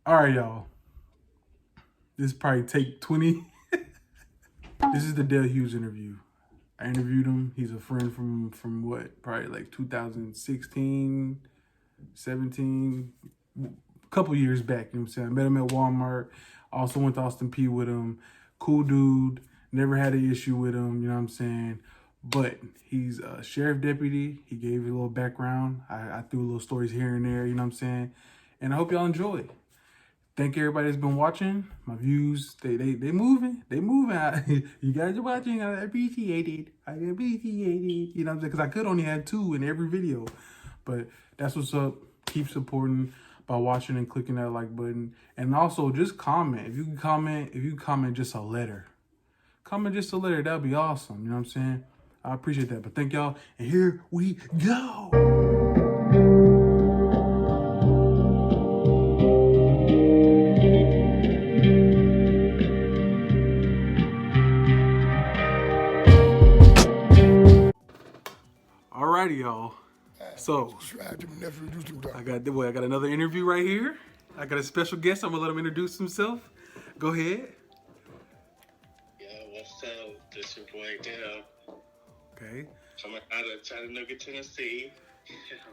All right, y'all. This probably take 20. This is the Dell Hughes interview. I interviewed him. He's a friend from what? Probably like 2016, 17, a couple years back. You know what I'm saying? I met him at Walmart. Also went to Austin Peay with him. Cool dude. Never had an issue with him. You know what I'm saying? But he's a sheriff deputy. He gave a little background. I threw little stories here and there. You know what I'm saying? And I hope y'all enjoy. Thank everybody that's been watching. My views, they moving. They moving. You guys are watching. I appreciate it. I appreciate it. You know what I'm saying? Because I could only have 2 in every video. But that's what's up. Keep supporting by watching and clicking that like button. And also just comment. If you can comment just a letter. Comment just a letter. That'd be awesome. You know what I'm saying? I appreciate that. But thank y'all. And here we go. Alrighty, y'all. So I got another interview right here. I got a special guest. I'm gonna let him introduce himself. Go ahead. Yeah, what's up? This your boy Dell. Okay. Coming out of Chattanooga, Tennessee.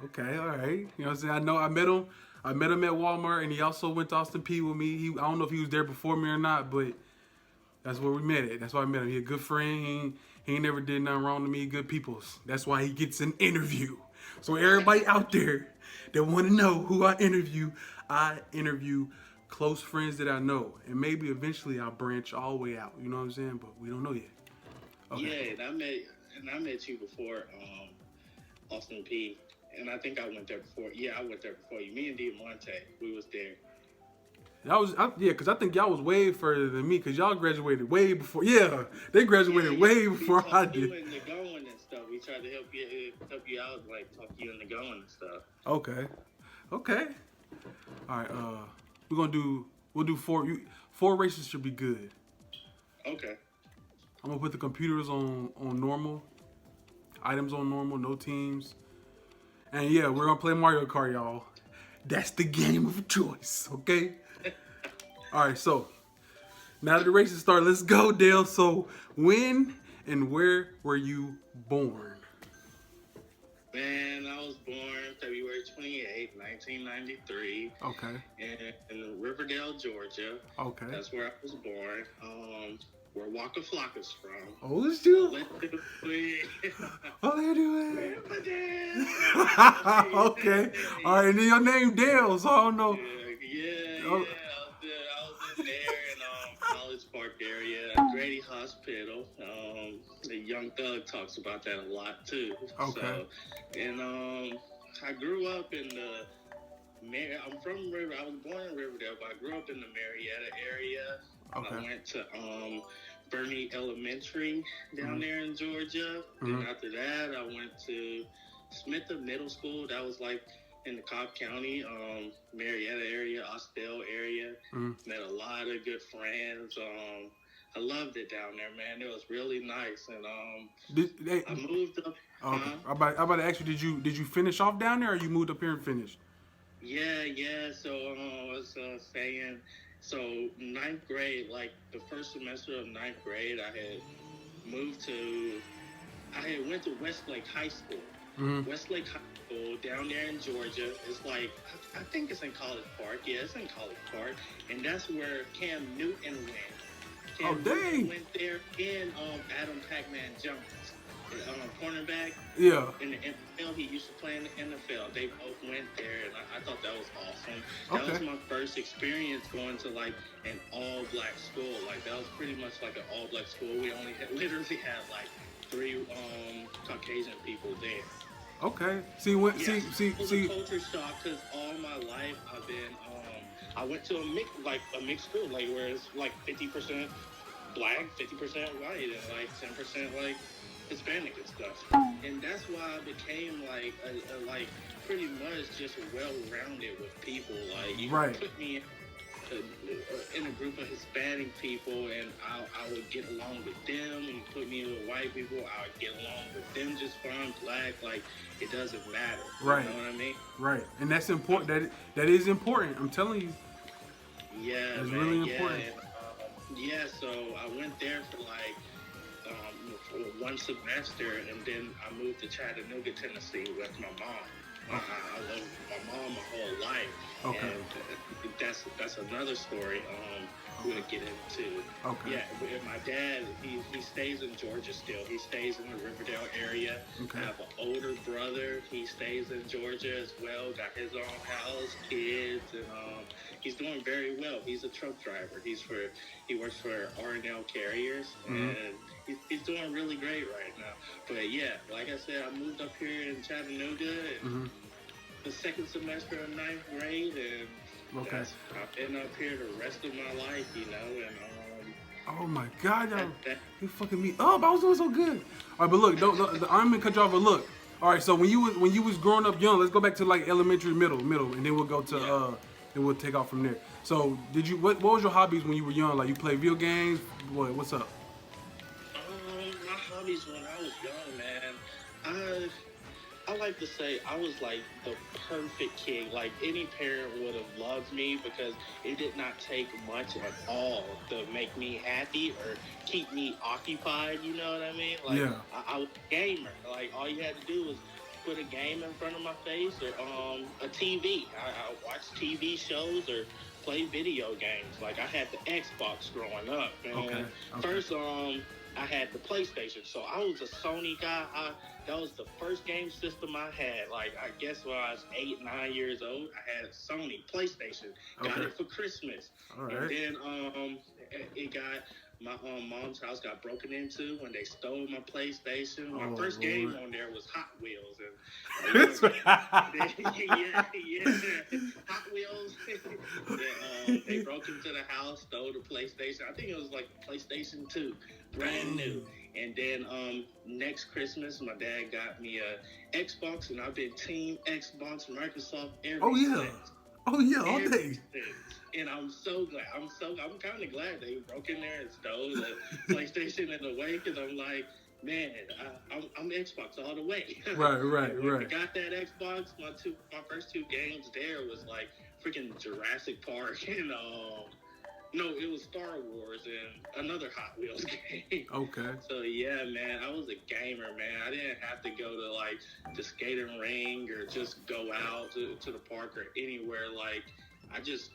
Okay, all right. You know what I'm saying? I know I met him. I met him at Walmart, and he also went to Austin Peay with me. I don't know if he was there before me or not, but that's where we met at. That's why I met him. He a good friend. He ain't never did nothing wrong to me. Good peoples. That's why he gets an interview. So everybody out there that want to know who I interview close friends that I know, and maybe eventually I'll branch all the way out. You know what I'm saying? But we don't know yet. Okay. Yeah, and I met you before Austin Peay, and I think I went there before. Yeah, I went there before you. Me and Diamante, we was there. Because I think y'all was way further than me, because y'all graduated way before. Yeah, they graduated way before I did. You into going and stuff. We tried to help you out, like talk you into going and stuff. Okay. All right. We'll do 4. 4 races should be good. Okay. I'm gonna put the computers on normal, items on normal, no teams, and yeah, we're gonna play Mario Kart, y'all. That's the game of choice. Okay. All right, so now that the races start, let's go, Dale. So, when and where were you born? Man, I was born February 28, 1993. Okay. In Riverdale, Georgia. Okay. That's where I was born. Where Waka Flocka's from. Oh, let's do it. Oh, they do it. Okay. All right, and then your name Dale, so I don't know. Yeah. I was in there in College Park area at Grady Hospital. The Young Thug talks about that a lot too. Okay. So, and I grew up in the. I'm from River. I was born in Riverdale, but I grew up in the Marietta area. Okay. I went to Bernie Elementary down there in Georgia. Then after that, I went to Smith Middle School. That was like in the Cobb County, Marietta area, Austell area. Met a lot of good friends. I loved it down there, man. It was really nice. And I moved up. Okay. I'm about to ask you, did you finish off down there, or you moved up here and finished? Yeah. So I was saying, so 9th grade, like the first semester of 9th grade, I had went to Westlake High School. Westlake High School down there in Georgia. It's like, I think it's in College Park. Yeah, it's in College Park. And that's where Cam Newton went. Dang. Went there in Adam Pac-Man Jones. Cornerback. Yeah. In the NFL, he used to play in the NFL. They both went there, and I thought that was awesome. That was my first experience going to like an all-black school. Like that was pretty much like an all-black school. We only literally had like 3 Caucasian people there. Okay. It was a culture shock because all my life I've been. I went to a mixed school, like where it's like 50% black, 50% white, and like 10% like Hispanic and stuff. And that's why I became like pretty much just well-rounded with people. Like you put me in a group of Hispanic people, and I would get along with them. And you put me with white people, I would get along with them just fine. Black, like it doesn't matter. Right. You know what I mean? Right. And that's important. That is important. I'm telling you. Yeah, That's man. really Yeah, important. and, yeah. So I went there for like for one semester, and then I moved to Chattanooga, Tennessee, with my mom. I love my mom my whole life, Okay. and that's another story. We'll get into. Okay. Yeah, and my dad, he stays in Georgia still. He stays in the Riverdale area. Okay. I have an older brother. He stays in Georgia as well. Got his own house, kids, and he's doing very well. He's a truck driver. He works for R&L Carriers, and he's doing really great right now. But yeah, like I said, I moved up here in Chattanooga and the second semester of ninth grade, and I've been up here the rest of my life, you know, and oh my God, y'all, you fucking me up. I was doing so good. All right, but look, I'm gonna cut you off. But look, all right. So when you was growing up young, let's go back to like elementary, middle, and then we'll go to and we'll take off from there. So what was your hobbies when you were young? Like you play video games? What's up? my hobbies when I was young, man, I like to say I was like the perfect kid. Like any parent would have loved me because it did not take much at all to make me happy or keep me occupied. You know what I mean? Like I was a gamer. Like all you had to do was put a game in front of my face or a TV. I watched TV shows or play video games. Like I had the Xbox growing up. And Okay. first I had the PlayStation, so I was a Sony guy. That was the first game system I had. Like I guess when I was 8, 9 years old, I had a Sony PlayStation. Got it for Christmas. All right. And then it got my mom's house got broken into when they stole my PlayStation. My first game on there was Hot Wheels, and Hot Wheels. They broke into the house, stole the PlayStation. I think it was like PlayStation 2, brand new. And then next Christmas, my dad got me a Xbox, and I've been Team Xbox, Microsoft ever since. Oh yeah, all day. And I'm so glad. I'm kind of glad they broke in there and stole the PlayStation in a way, because I'm like, man, I'm Xbox all the way. Right. I got that Xbox. My first two games there was like freaking Jurassic Park and no, it was Star Wars and another Hot Wheels game. Okay. So yeah, man, I was a gamer, man. I didn't have to go to like the skating ring or just go out to the park or anywhere. Like I just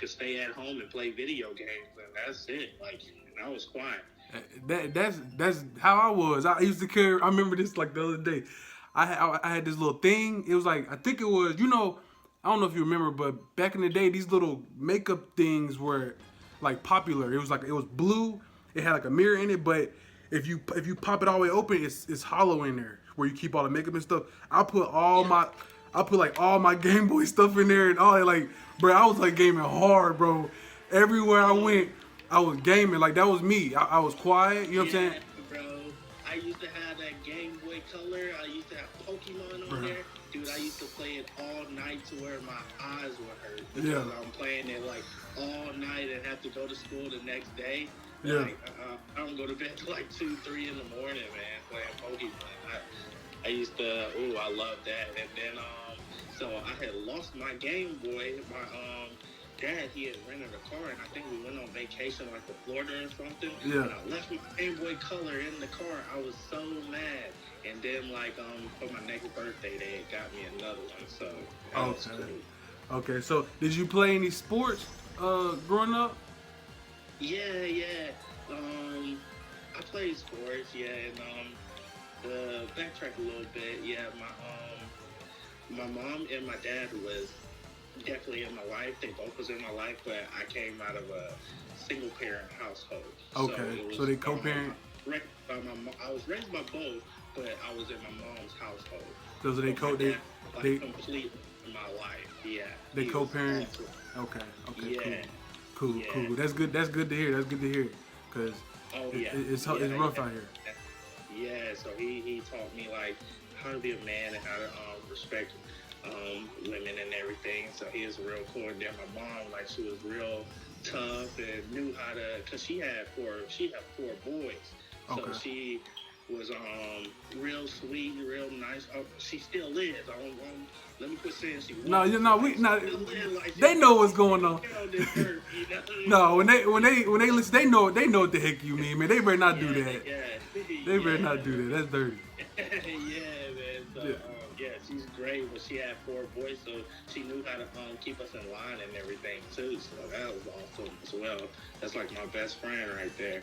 could stay at home and play video games, and that's it. Like, and I was quiet. That's how I was. I used to carry. I remember this like the other day. I had this little thing. It was like, I think it was, I don't know if you remember, but back in the day, these little makeup things were like popular. It was blue. It had like a mirror in it, but if you pop it all the way open, it's hollow in there where you keep all the makeup and stuff. I put like all my Game Boy stuff in there and all that. Like, bro, I was like gaming hard, bro. Everywhere I went, I was gaming. Like, that was me. I was quiet. You know what I'm saying? Bro. I used to have that Game Boy Color. I used to have Pokemon on there. Dude, I used to play it all night to where my eyes would hurt because I'm playing it like all night and have to go to school the next day. Yeah. Like, I don't go to bed till like 2, 3 in the morning, man, playing Pokemon. I used to, I love that. And then, so I had lost my Game Boy. My dad, he had rented a car, and I think we went on vacation like to Florida or something. Yeah. And I left my Game Boy Color in the car. I was so mad. And then, like, for my next birthday, they had got me another one. So that was cool. Okay. So did you play any sports growing up? Yeah. I played sports. Yeah, and backtrack a little bit. Yeah, my mom and my dad was definitely in my life. They both was in my life, but I came out of a single parent household. Okay, so they co-parent. I was raised by both, but I was in my mom's household. So they complete my life. Yeah. They co-parent. Okay. Yeah. Cool. That's good. That's good to hear. Cause it's rough out here. Yeah. So he taught me like how to be a man and how to respect women and everything. So he was real cool. And then my mom, like, she was real tough and knew how to, cause she had four boys. So was real sweet, real nice. Oh, she still is. Let me quit saying she was. No, you know we not. Like They know what's going on. On this earth, you know? No, when they listen, they know what the heck you mean, man. They better not do that. Yeah, They better not do that. That's dirty. yeah, man. So, yeah, she's great, but she had 4 boys, so she knew how to keep us in line and everything too. So that was awesome as well. That's like my best friend right there.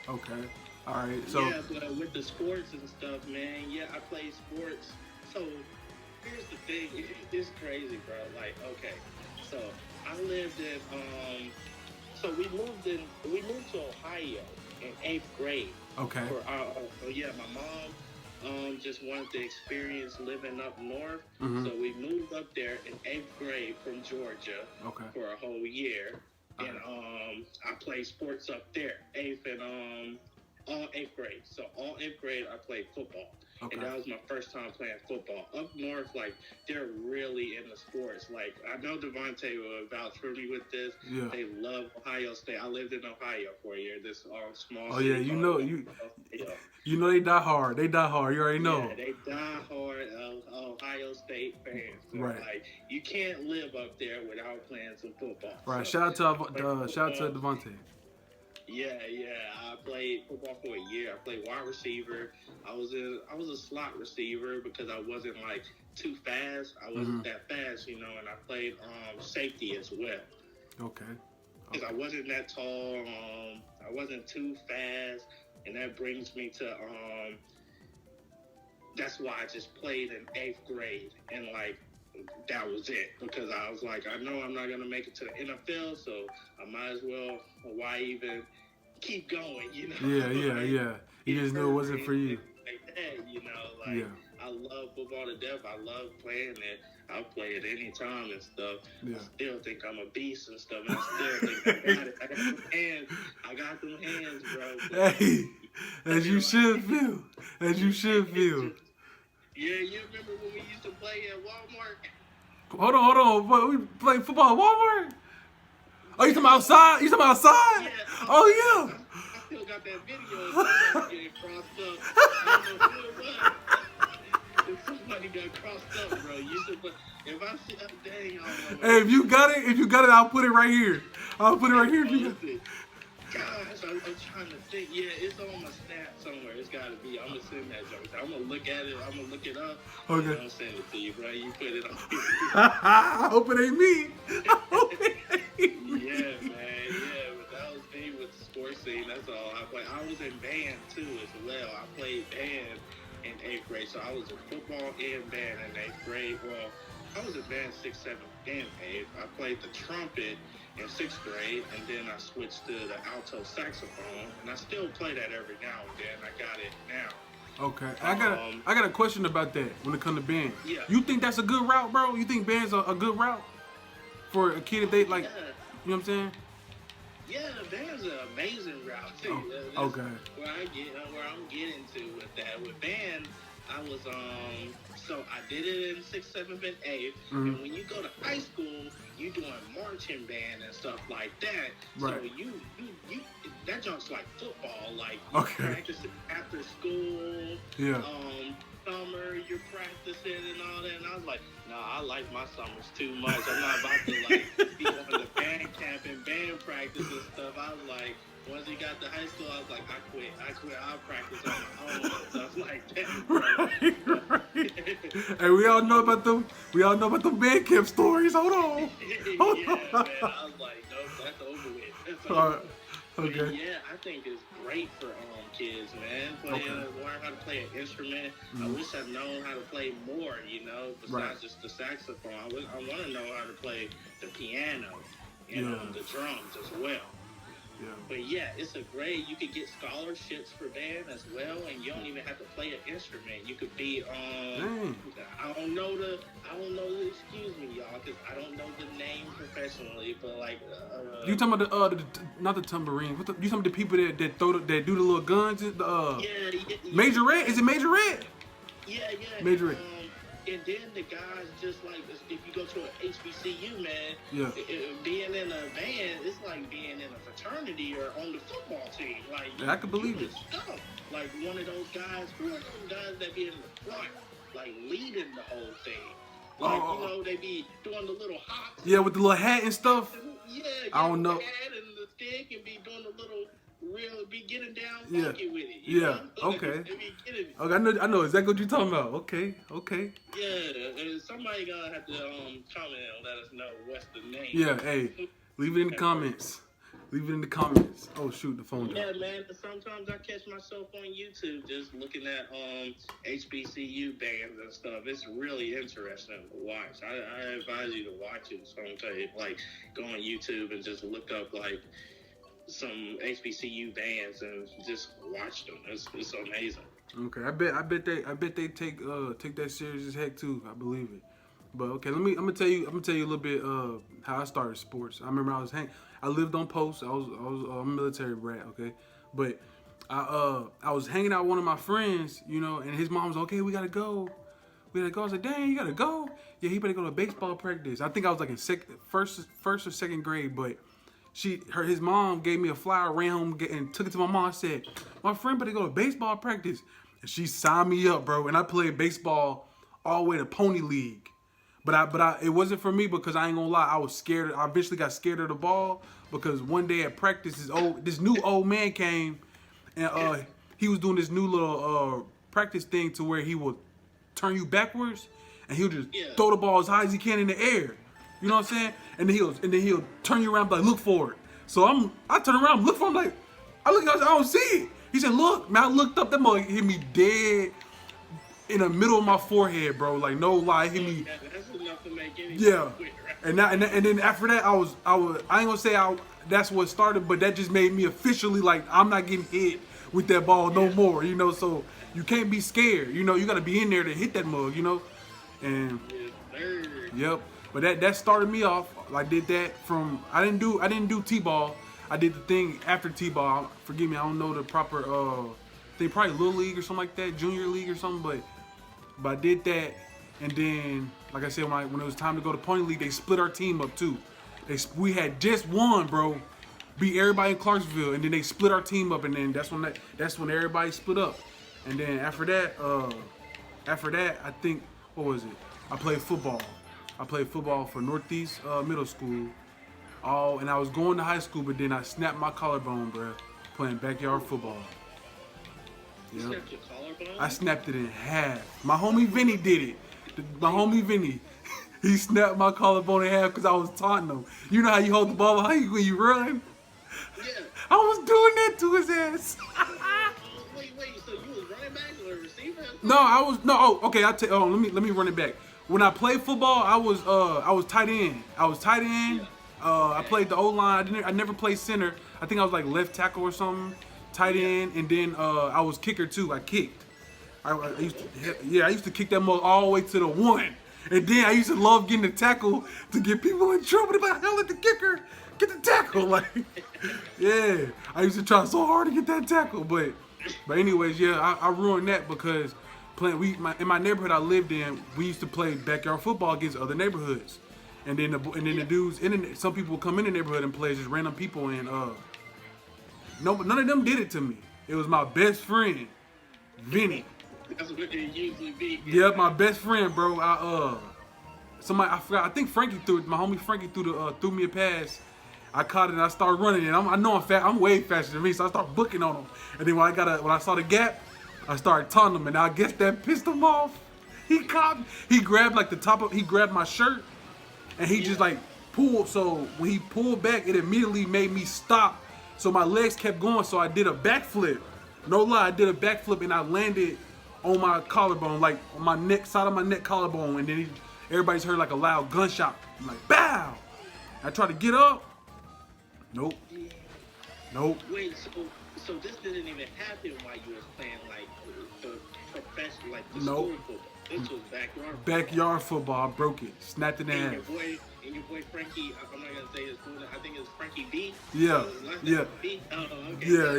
Okay. All right. So yeah, but with the sports and stuff, man. Yeah, I play sports. So here's the thing. It's crazy, bro. Like, okay, so I lived in so we moved to Ohio in 8th grade. okay. My mom just wanted to experience living up north. Mm-hmm. So we moved up there in 8th grade from Georgia for a whole year. And I played sports up there, 8th and all 8th grade. So all 8th grade I played football. Okay. And that was my first time playing football. Up north, like, they're really into sports. Like, I know Devontae will vouch for me with this. Yeah. They love Ohio State. I lived in Ohio for a year, this small Oh, city. yeah, you know they die hard. They die hard. You already know. Yeah, they die hard Ohio State fans. So, right. Like, you can't live up there without playing some football. Right. So, shout out to Devontae. Yeah. I played football for a year. I played wide receiver. I was a slot receiver because I wasn't like too fast. I wasn't that fast, you know. And I played safety as well. Okay. Because I wasn't that tall. I wasn't too fast, and that brings me to that's why I just played in 8th grade, and like that was it, because I was like, I know I'm not gonna make it to the NFL, so I might as well. Why even keep going? You know? Yeah. You just knew it wasn't for you. Like that, you know, like I love football to death. I love playing it. I'll play it any time and stuff. Yeah. I still think I'm a beast and stuff, and I still think I got it. I got them hands. I got them hands, bro. Hey, as you should feel. As you should feel. Yeah, you remember when we used to play at Wal-mart? Hold on. What, we play football at Wal-mart? Oh, you talking about outside? Yeah. Oh, yeah. I still got that video of somebody getting crossed up. I don't know who it was. If somebody got crossed up, bro. If I see, dang, I don't know. Hey, if you got it, I'll put it right here. If you got it. Gosh, I'm trying to think. Yeah, it's on my snap somewhere. It's got to be. I'm going to send that joke. I'm going to look at it. I'm going to look it up. Okay. And I'll send it to you, bro. You put it on. I hope it ain't me. Yeah, man. Yeah, but that was me with the sports scene. That's all. I was in band, too, as well. I played band in 8th grade. So I was in football and band in 8th grade. Well, I was in band 6th, 7th, and 8th. I played the trumpet in 6th grade, and then I switched to the alto saxophone, and I still play that every now and then. I got it now. Okay, I got a question about that when it comes to band. Yeah. You think that's a good route, bro? You think band's a good route for a kid if they like? Yeah. You know what I'm saying? Yeah, band's an amazing route too. Oh, okay. Where I'm getting to with that. With band, I was so I did it in 6th, 7th, and 8th. And when you go to high school, you doing marching band and stuff like that. Right. So you that junk's like football. Like Okay. you practice after school. Yeah. Summer you're practicing and all that. And I was like, nah, I like my summers too much. I'm not about to like be on the band camp and band practice and stuff. I was like, once he got to high school, I was like, I quit. I'll practice on my own and stuff like that. Right. Hey, we all know about them band camp stories. Hold on. Yeah, man. I was like, nope, that's over with. That's over with. Okay. But yeah, I think it's great for kids, man. Learn how to play an instrument. I wish I'd known how to play more, you know, besides just the saxophone. I want to know how to play the piano and the drums as well. Yeah. But yeah, it's a great. You could get scholarships for band as well, and you don't even have to play an instrument. You could be I don't know the. Excuse me, y'all, because I don't know the name professionally. But like, you talking about not the tambourine? You talking about the people that do the little guns? Major Red? Is it Major Red? Yeah. Major Red. And then the guys, just like if you go to an HBCU, man, being in a band, it's like being in a fraternity or on the football team. Like, Yeah, I can believe it. Stuff. Like one of those guys, who are those guys that be in the front, like leading the whole thing? Like, they be doing the little hops. Yeah, with the little hat and stuff. Yeah, I don't know. The hat and the stick and be doing the little be getting down funky with it. Yeah, okay. Okay, I know exactly what you're talking about. Okay. Yeah, somebody gonna have to comment and let us know what's the name. Yeah, hey, leave it in the comments. Leave it in the comments. Oh shoot, the phone. Yeah, man. Sometimes I catch myself on YouTube just looking at HBCU bands and stuff. It's really interesting to watch. I advise you to watch it. So I'm telling you, like, go on YouTube and just look up like some HBCU bands and just watch them. It's amazing. Okay, I bet they take that serious as heck too. I believe it. But okay, I'm gonna tell you a little bit how I started sports. I remember I lived on post. I was a military brat, okay, but I was hanging out with one of my friends, and his mom was okay. We gotta go. I was like, dang, you gotta go? Yeah, he better go to baseball practice. I think I was like in first or second grade, but his mom gave me a flyer, ran home and took it to my mom. I said, my friend better go to baseball practice, and she signed me up, bro. And I played baseball all the way to Pony League. But it wasn't for me because I ain't gonna lie, I was scared. I eventually got scared of the ball because one day at practice, this new old man came, and he was doing this new little practice thing to where he would turn you backwards, and he'll just throw the ball as high as he can in the air. You know what I'm saying? And then he'll turn you around, like, look for it. So I turn around, look for him, like, I don't see it. He said, look, man, I looked up, that mother hit me dead in the middle of my forehead, bro. Like, no lie, hit me. That's enough to make anything. Yeah. And then after that, I ain't gonna say that's what started, but that just made me officially like, I'm not getting hit with that ball no more, so you can't be scared, you gotta be in there to hit that mug, and yep. But that started me off. I did that I didn't do T-ball. I did the thing after T-ball. Forgive me, I don't know the proper thing, probably Little League or something like that, Junior League or something, but I did that, and then like I said, when it was time to go to Pony League, they split our team up too. We had just won, bro. Beat everybody in Clarksville, and then they split our team up, and then that's when everybody split up. And then after that, I think, what was it? I played football. I played football for Northeast Middle School. And I was going to high school, but then I snapped my collarbone, bro, playing backyard football. You snapped your collarbone? I snapped it in half. My homie Vinny did it. My homie Vinny. He snapped my collarbone in half because I was taunting him. You know how you hold the ball when you run? Yeah. I was doing that to his ass. Wait, so you was running back or receiver? Okay, let me run it back. When I played football, I was tight end. Yeah. I played the O-line. I never played center. I think I was like left tackle or something, tight end, and then I was kicker too. I kicked. I used to kick that mug all the way to the one. And then I used to love getting the tackle to get people in trouble. They'd be like, hell, let the kicker get the tackle. Like, yeah, I used to try so hard to get that tackle. But anyways, yeah, I ruined that because in my neighborhood I lived in, we used to play backyard football against other neighborhoods. And then the dudes, some people would come in the neighborhood and play, just random people, and none of them did it to me. It was my best friend, Vinny. That's what it usually be. Yeah, my best friend, bro. I forgot. I think Frankie my homie Frankie threw me a pass. I caught it and I started running, and I know I'm fast. I'm way faster than me, so I started booking on him. And then when I saw the gap, I started taunting him, and I guess that pissed him off. He grabbed like the top of, he grabbed my shirt, and he just like pulled. So when he pulled back, it immediately made me stop. So my legs kept going. So I did a backflip. No lie, I did a backflip and I landed on my collarbone, like on my neck, side of my neck collarbone, and then everybody's heard like a loud gunshot. I'm like, bow! I tried to get up. Nope. Wait, so this didn't even happen while you was playing like the professional, like the school football. This was backyard football. Backyard football. I broke it. Snapped it in half. And your boy Frankie, I'm not gonna say his full name. I think it's Frankie B. Yeah. Yeah. B. Oh, okay. Yeah.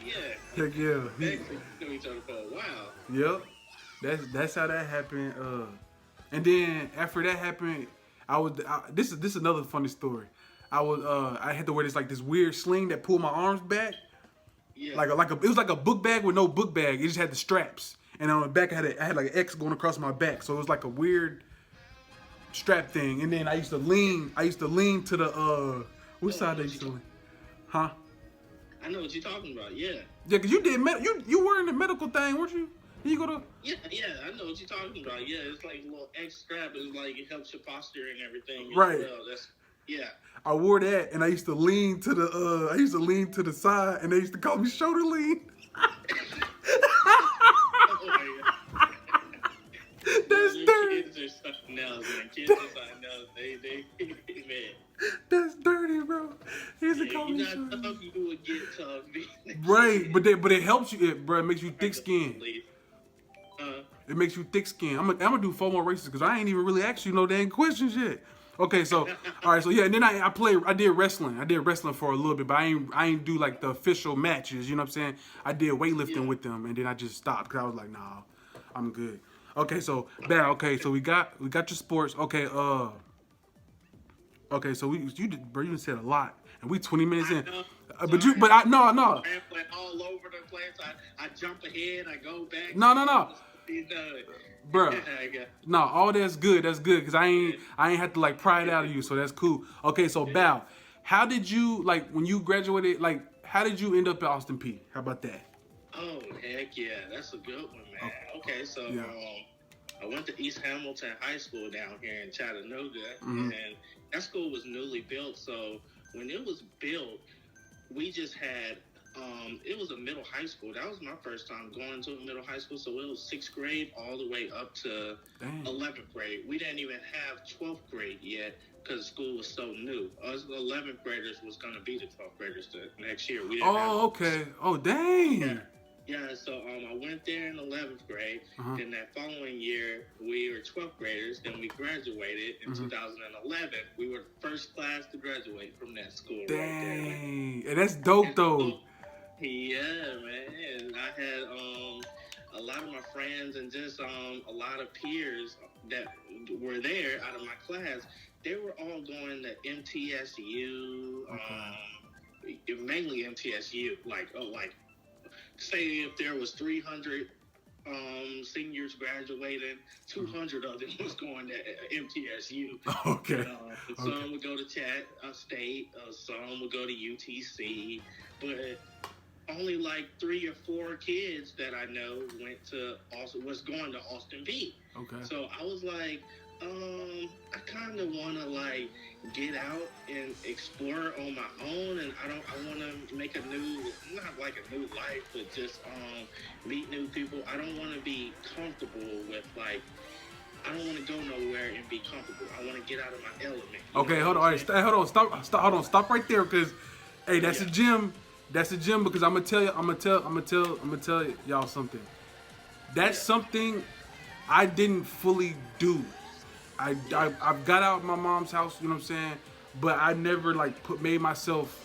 Yeah. Heck yeah. We know each other for a while. Yep. That's how that happened. And then after that happened, this is another funny story. I had to wear this weird sling that pulled my arms back. Yeah. It was like a book bag with no book bag. It just had the straps, and on the back I had like an X going across my back. So it was like a weird strap thing. And then I used to lean to the which side I used to lean? Huh? I know what you're talking about. Yeah. Yeah, cause you did you were in the medical thing, weren't you? Did you go to? Yeah, I know what you're talking about. Yeah, it's like a little X strap. It's like it helps your posture and everything. Right. Well. That's yeah. I wore that, and I used to lean to the side, and they used to call me shoulder lean. Oh my God. That's dirty. Kids are something else, man. Kids are something else. They man. That's dirty, bro. He used to call me You're shoulder not tough, you would get tough. Right, but it helps you, bro. It makes you thick skin. It makes you thick skin. I'm gonna do 4 more races because I ain't even really asked you no dang questions yet. Okay, so all right, so yeah, and then I did wrestling. I did wrestling for a little bit, but I ain't do like the official matches. You know what I'm saying? I did weightlifting with them, and then I just stopped because I was like, nah, I'm good. Okay, so bad. Okay, so we got your sports. Okay, okay, so you done said a lot, and we 20 minutes in. No. I went all over the place. I jump ahead. I go back. No. You know, Bruh. No, all that's good. That's good because I ain't have to like pry it out of you, so that's cool. Okay, so Bow, how did you when you graduated? How did you end up at Austin Peay? How about that? Oh heck yeah, that's a good one, man. Okay, so I went to East Hamilton High School down here in Chattanooga, and that school was newly built. So when it was built, we just had. It was a middle high school. That was my first time going to a middle high school. So it was 6th grade all the way up to 11th grade. We didn't even have 12th grade yet because school was so new. Us 11th graders was going to be the 12th graders the next year. We didn't okay. Oh, dang. Yeah, so I went there in 11th grade. Then that following year, we were 12th graders. Then we graduated in 2011. We were the first class to graduate from that school. Dang. Right there. And that's dope, though. Yeah, man. I had a lot of my friends and just a lot of peers that were there out of my class. They were all going to MTSU, mainly MTSU. Like say if there was 300 seniors graduating, 200 of them was going to MTSU. Okay. Some would go to Chat State, some would go to UTC, but only like 3 or 4 kids that I know was going to Austin Peay. Okay. So I was like, I kind of want to like get out and explore on my own, and I want to make not like a new life, but just meet new people. I don't want to be comfortable with I don't want to go nowhere and be comfortable. I want to get out of my element. Okay, hold on. All right, stop right there, because hey, that's a gym. That's a gym because I'm gonna tell y'all something. That's something I didn't fully do. I've got out of my mom's house, you know what I'm saying? But I never made myself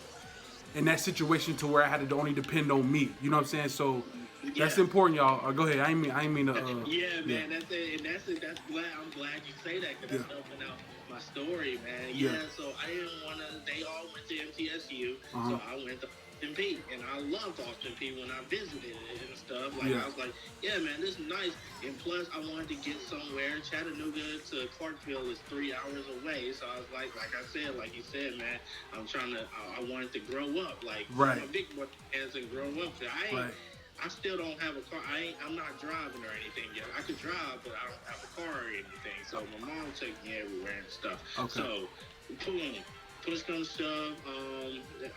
in that situation to where I had to only depend on me. You know what I'm saying? So that's important, y'all. Go ahead. I ain't mean to. Yeah, man. That's it. And that's glad. I'm glad you say that because that's helping out my story, man. Yeah. So I didn't want to. They all went to MTSU, so I went to Austin Peay, and I loved Austin Peay when I visited it and stuff. I was like, yeah, man, this is nice. And plus, I wanted to get somewhere. Chattanooga to Clarksville is 3 hours away. So I was like you said, man, I wanted to grow up. I'm a big boy and grow up. I still don't have a car. I'm not driving or anything yet. I could drive, but I don't have a car or anything. So my mom took me everywhere and stuff. Okay. So, boom. Push comes to shove.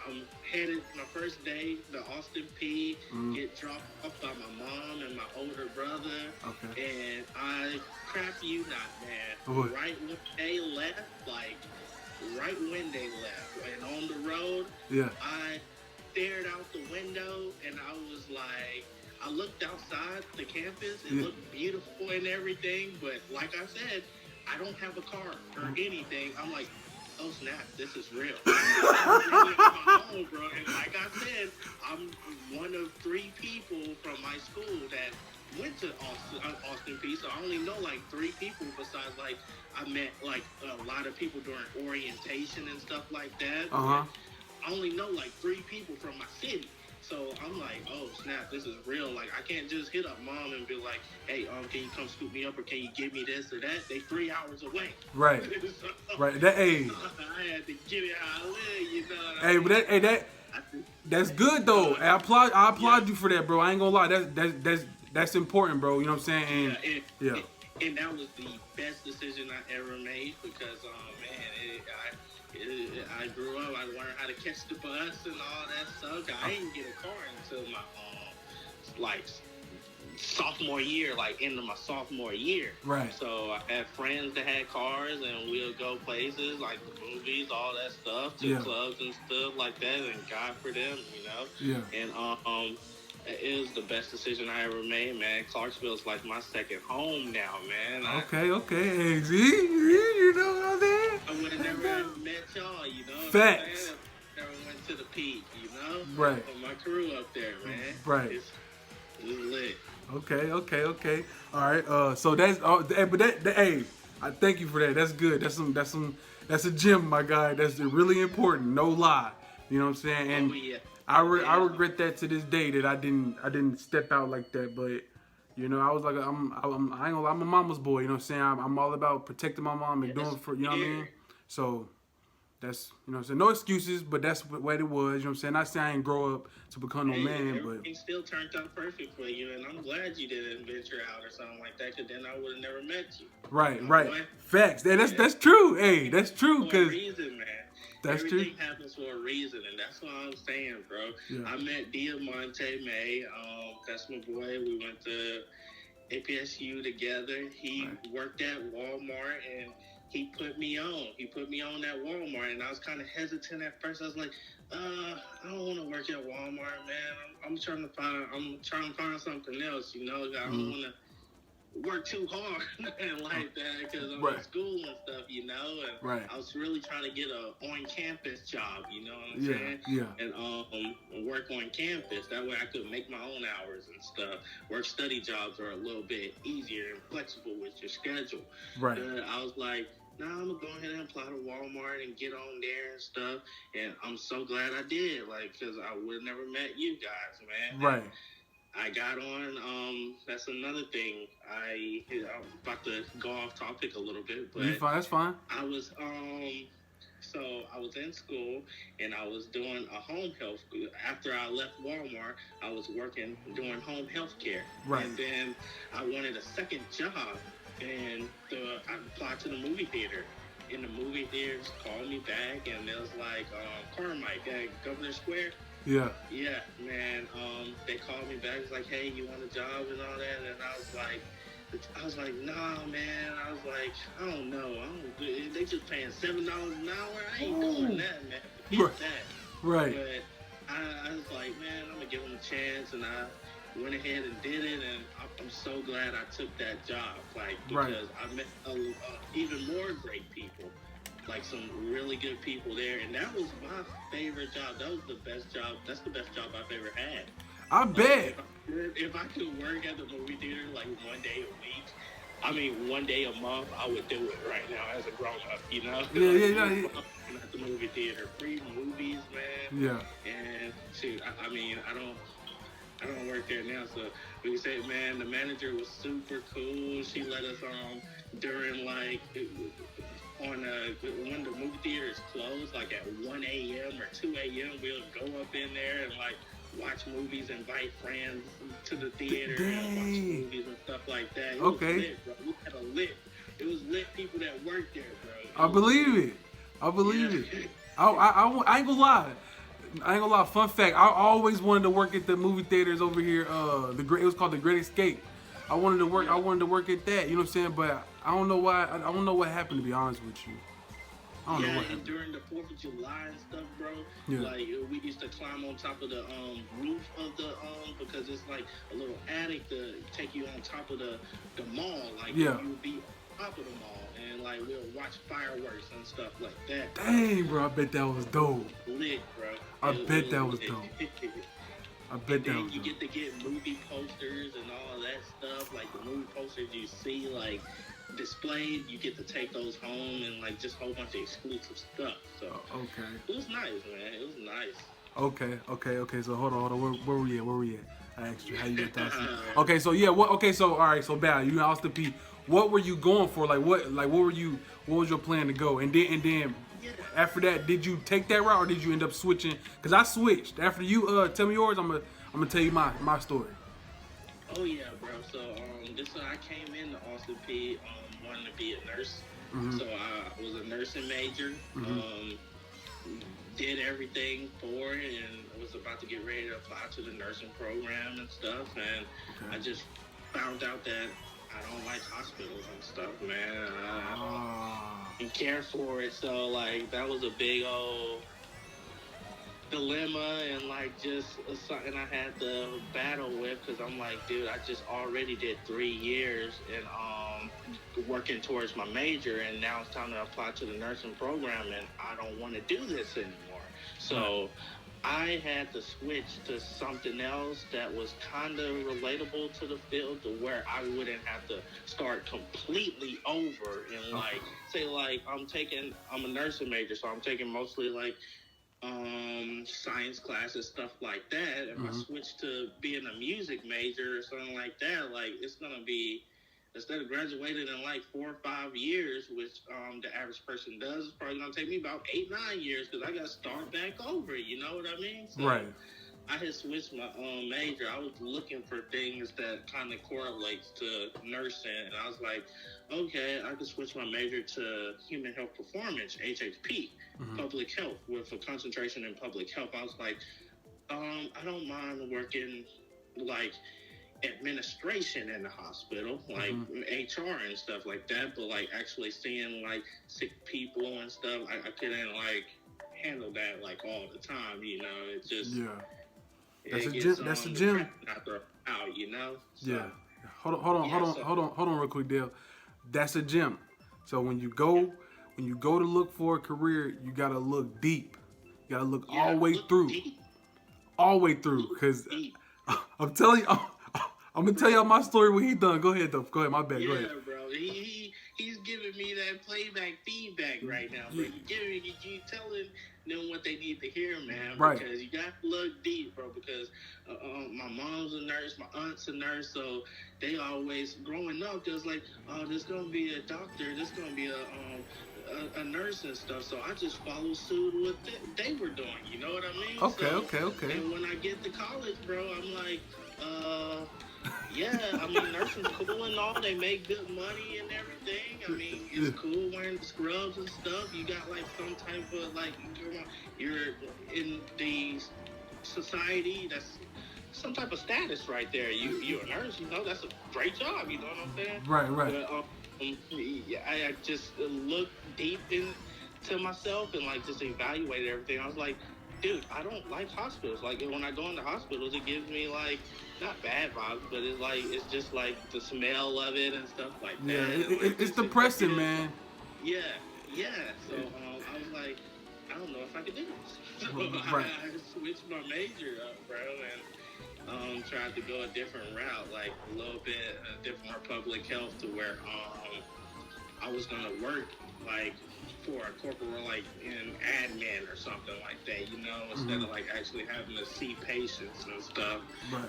I'm headed my first day to Austin Peay. Get dropped off by my mom and my older brother. Okay. And I crap you not, man. Right when they left, and on the road, I stared out the window and I was like, I looked outside the campus. It looked beautiful and everything, but like I said, I don't have a car or anything. I'm like, oh snap, this is real. I'm really on my own, bro. And like I said, I'm one of 3 people from my school that went to Austin Peay, so I only know like 3 people besides like I met like a lot of people during orientation and stuff like that. Uh-huh. I only know like 3 people from my city. So I'm like, oh snap, this is real. Like I can't just hit up mom and be like, hey, can you come scoop me up or can you give me this or that? They 3 hours away. Right. So, Right. That hey. I had to get it how I live, you know what Hey, I mean? but that's good though. I applaud you for that, bro. I ain't gonna lie. That's important, bro. You know what I'm saying? And, and that was the best decision I ever made because, man, I grew up. I learned how to catch the bus and all that stuff. I didn't get a car until my like sophomore year, like into my sophomore year. Right. So I had friends that had cars, and we'll go places like the movies, all that stuff, to clubs and stuff like that. And God for them, you know. Yeah. And it was the best decision I ever made, man. Clarksville's like my second home now, man. Okay. Hey, see, you know what I'm saying? I would have never met y'all, you know. Facts. Never went to the peak, you know. Right. With my crew up there, man. Right. It's lit. Okay. All right. So that's but that hey, I thank you for that. That's good. That's a gem, my guy. That's really important. No lie. You know what I'm saying? And I regret that to this day that I didn't step out like that. But you know, I was like I ain't gonna lie, I'm a mama's boy. You know what I'm saying? I'm all about protecting my mom and doing for you know what I mean. So that's you know what I'm saying. No excuses, but that's what it was. You know what I'm saying? Not saying I ain't grow up to become no man, but everything still turned out perfect for you, and I'm glad you didn't venture out or something like that, because then I would have never met you. Right. Facts. That's true. Hey, that's true. For a reason, man. That's Everything true. happens for a reason, and that's what I'm saying, bro. Yeah. I met Diamante May. That's my boy. We went to APSU together. He worked at Wal-mart, and he put me on. He put me on at Walmart, and I was kind of hesitant at first. I was like, I don't want to work at Walmart, man. I'm trying to find something else, you know. I don't want to work too hard and like that because I'm in school and stuff, you know. And I was really trying to get a on-campus job, you know what I'm saying? Yeah. And work on campus. That way I could make my own hours and stuff. Work-study jobs are a little bit easier and flexible with your schedule. Right. I was like, nah, I'm going to go ahead and apply to Walmart and get on there and stuff. And I'm so glad I did, like, because I would have never met you guys, man. Right. I got on, that's another thing. I'm about to go off topic a little bit, but that's fine. I was, so I was in school and I was doing a home health. After I left Walmart, I was working doing home health care. Right. And then I wanted a second job, and I applied to the movie theater. And the movie theaters called me back, and it was like Carmike at Governor Square. Yeah, man. They called me back. It's like, hey, you want a job and all that? And I was like, nah, man. I was like, I don't know. They just paying $7 an hour. I ain't doing that, man. Forget that. Right. But I was like, man, I'm gonna give them a chance, and I went ahead and did it, and I'm so glad I took that job, like, because I met even more great people. Like some really good people there, and that was my favorite job. That was the best job. That's the best job I've ever had. I bet. If I could work at the movie theater like one day a month, I would do it right now as a grown up, you know? Yeah. At the movie theater, free movies, man. Yeah. And shoot, I don't work there now, so we can say, man, the manager was super cool. She let us during like. When the movie theater is closed, like at 1 a.m. or 2 a.m., we'll go up in there and like watch movies, invite friends to the theater and watch movies and stuff like that. It was lit, bro. We had it was lit people that worked there, bro. I believe it. I ain't gonna lie. Fun fact, I always wanted to work at the movie theaters over here. It was called The Great Escape. I wanted to work at that, you know what I'm saying? But I don't know why. I don't know what happened, to be honest with you. I don't know what happened. During the 4th of July and stuff, bro, like we used to climb on top of the roof of the because it's like a little attic to take you on top of the mall. Like you would be top of the mall, and like we'll watch fireworks and stuff like that. Dang, bro, I bet that was dope. Lit, bro. I bet that was lit. dope. I And bet that then was you dope. get to get movie posters and all that stuff. Like the movie posters you see like displayed, you get to take those home and like just a whole bunch of exclusive stuff. So Okay. it was nice, man. It was nice. Okay. So hold on. Where we at? I asked you how you get that. Okay, so yeah, what? Okay, so all right, so Bal, you in Austin Peay. What were you going for? What were you? What was your plan to go? And then Yeah. after that, did you take that route or did you end up switching? Cause I switched. After you tell me yours, I'm gonna tell you my story. Oh yeah, bro. So I came into Austin Peay wanting to be a nurse. Mm-hmm. So I was a nursing major. Mm-hmm. Did everything for it and was about to get ready to apply to the nursing program and stuff. And Okay. I just found out that I don't like hospitals and stuff, man. I don't care for it. So like that was a big old dilemma and like just something I had to battle with because I'm like, dude, I just already did 3 years and working towards my major, and now it's time to apply to the nursing program, and I don't want to do this anymore. So I had to switch to something else that was kind of relatable to the field, to where I wouldn't have to start completely over and like say like I'm a nursing major, so I'm taking mostly like science classes, stuff like that. If I switch to being a music major or something like that, like it's gonna be, instead of graduating in like 4 or 5 years, which the average person does, it's probably gonna take me about 8-9 years because I gotta start back over. You know what I mean? So Right. I had switched my major. I was looking for things that kind of correlates to nursing, and I was like, okay, I could switch my major to human health performance, HHP, public health, with a concentration in public health. I was like, I don't mind working like administration in the hospital, like HR and stuff like that, but like actually seeing like sick people and stuff, I couldn't like handle that like all the time. You know, it just That's a gym. That's a gym. Out, you know. So, yeah. Hold on, real quick, Dale. That's a gym. So when you go to look for a career, you gotta look deep. You gotta look all the way through. Deep. All the way through, because I'm telling you, I'm gonna tell y'all my story when he done. Go ahead, though. Go ahead. My bad. Go ahead. Yeah, bro. He's giving me that playback feedback right now, bro. You telling them what they need to hear, man. Right. Because you got to look deep, bro. Because my mom's a nurse, my aunt's a nurse, so they always growing up. Just like, oh, there's gonna be a doctor, there's gonna be a nurse and stuff. So I just followed suit with what they were doing. You know what I mean? Okay. And when I get to college, bro, I'm like, yeah, I mean, nursing's cool and all. They make good money and everything. I mean, it's cool wearing scrubs and stuff. You got, like, some type of, like, you're in the society. That's some type of status right there. You're a nurse, you know. That's a great job, you know what I'm saying? Right. But, I just looked deep into myself and, like, just evaluated everything. I was like, dude, I don't like hospitals. Like, when I go into hospitals, it gives me, like, not bad vibes, but it's just, like, the smell of it and stuff like that. Yeah, it's depressing, man. Yeah. So, I was like, I don't know if I could do this. So, Right. I switched my major up, bro, and tried to go a different route, like, a little bit different public health, to where I was going to work, like, for a corporate, like in admin or something like that, you know, instead of like actually having to see patients and stuff,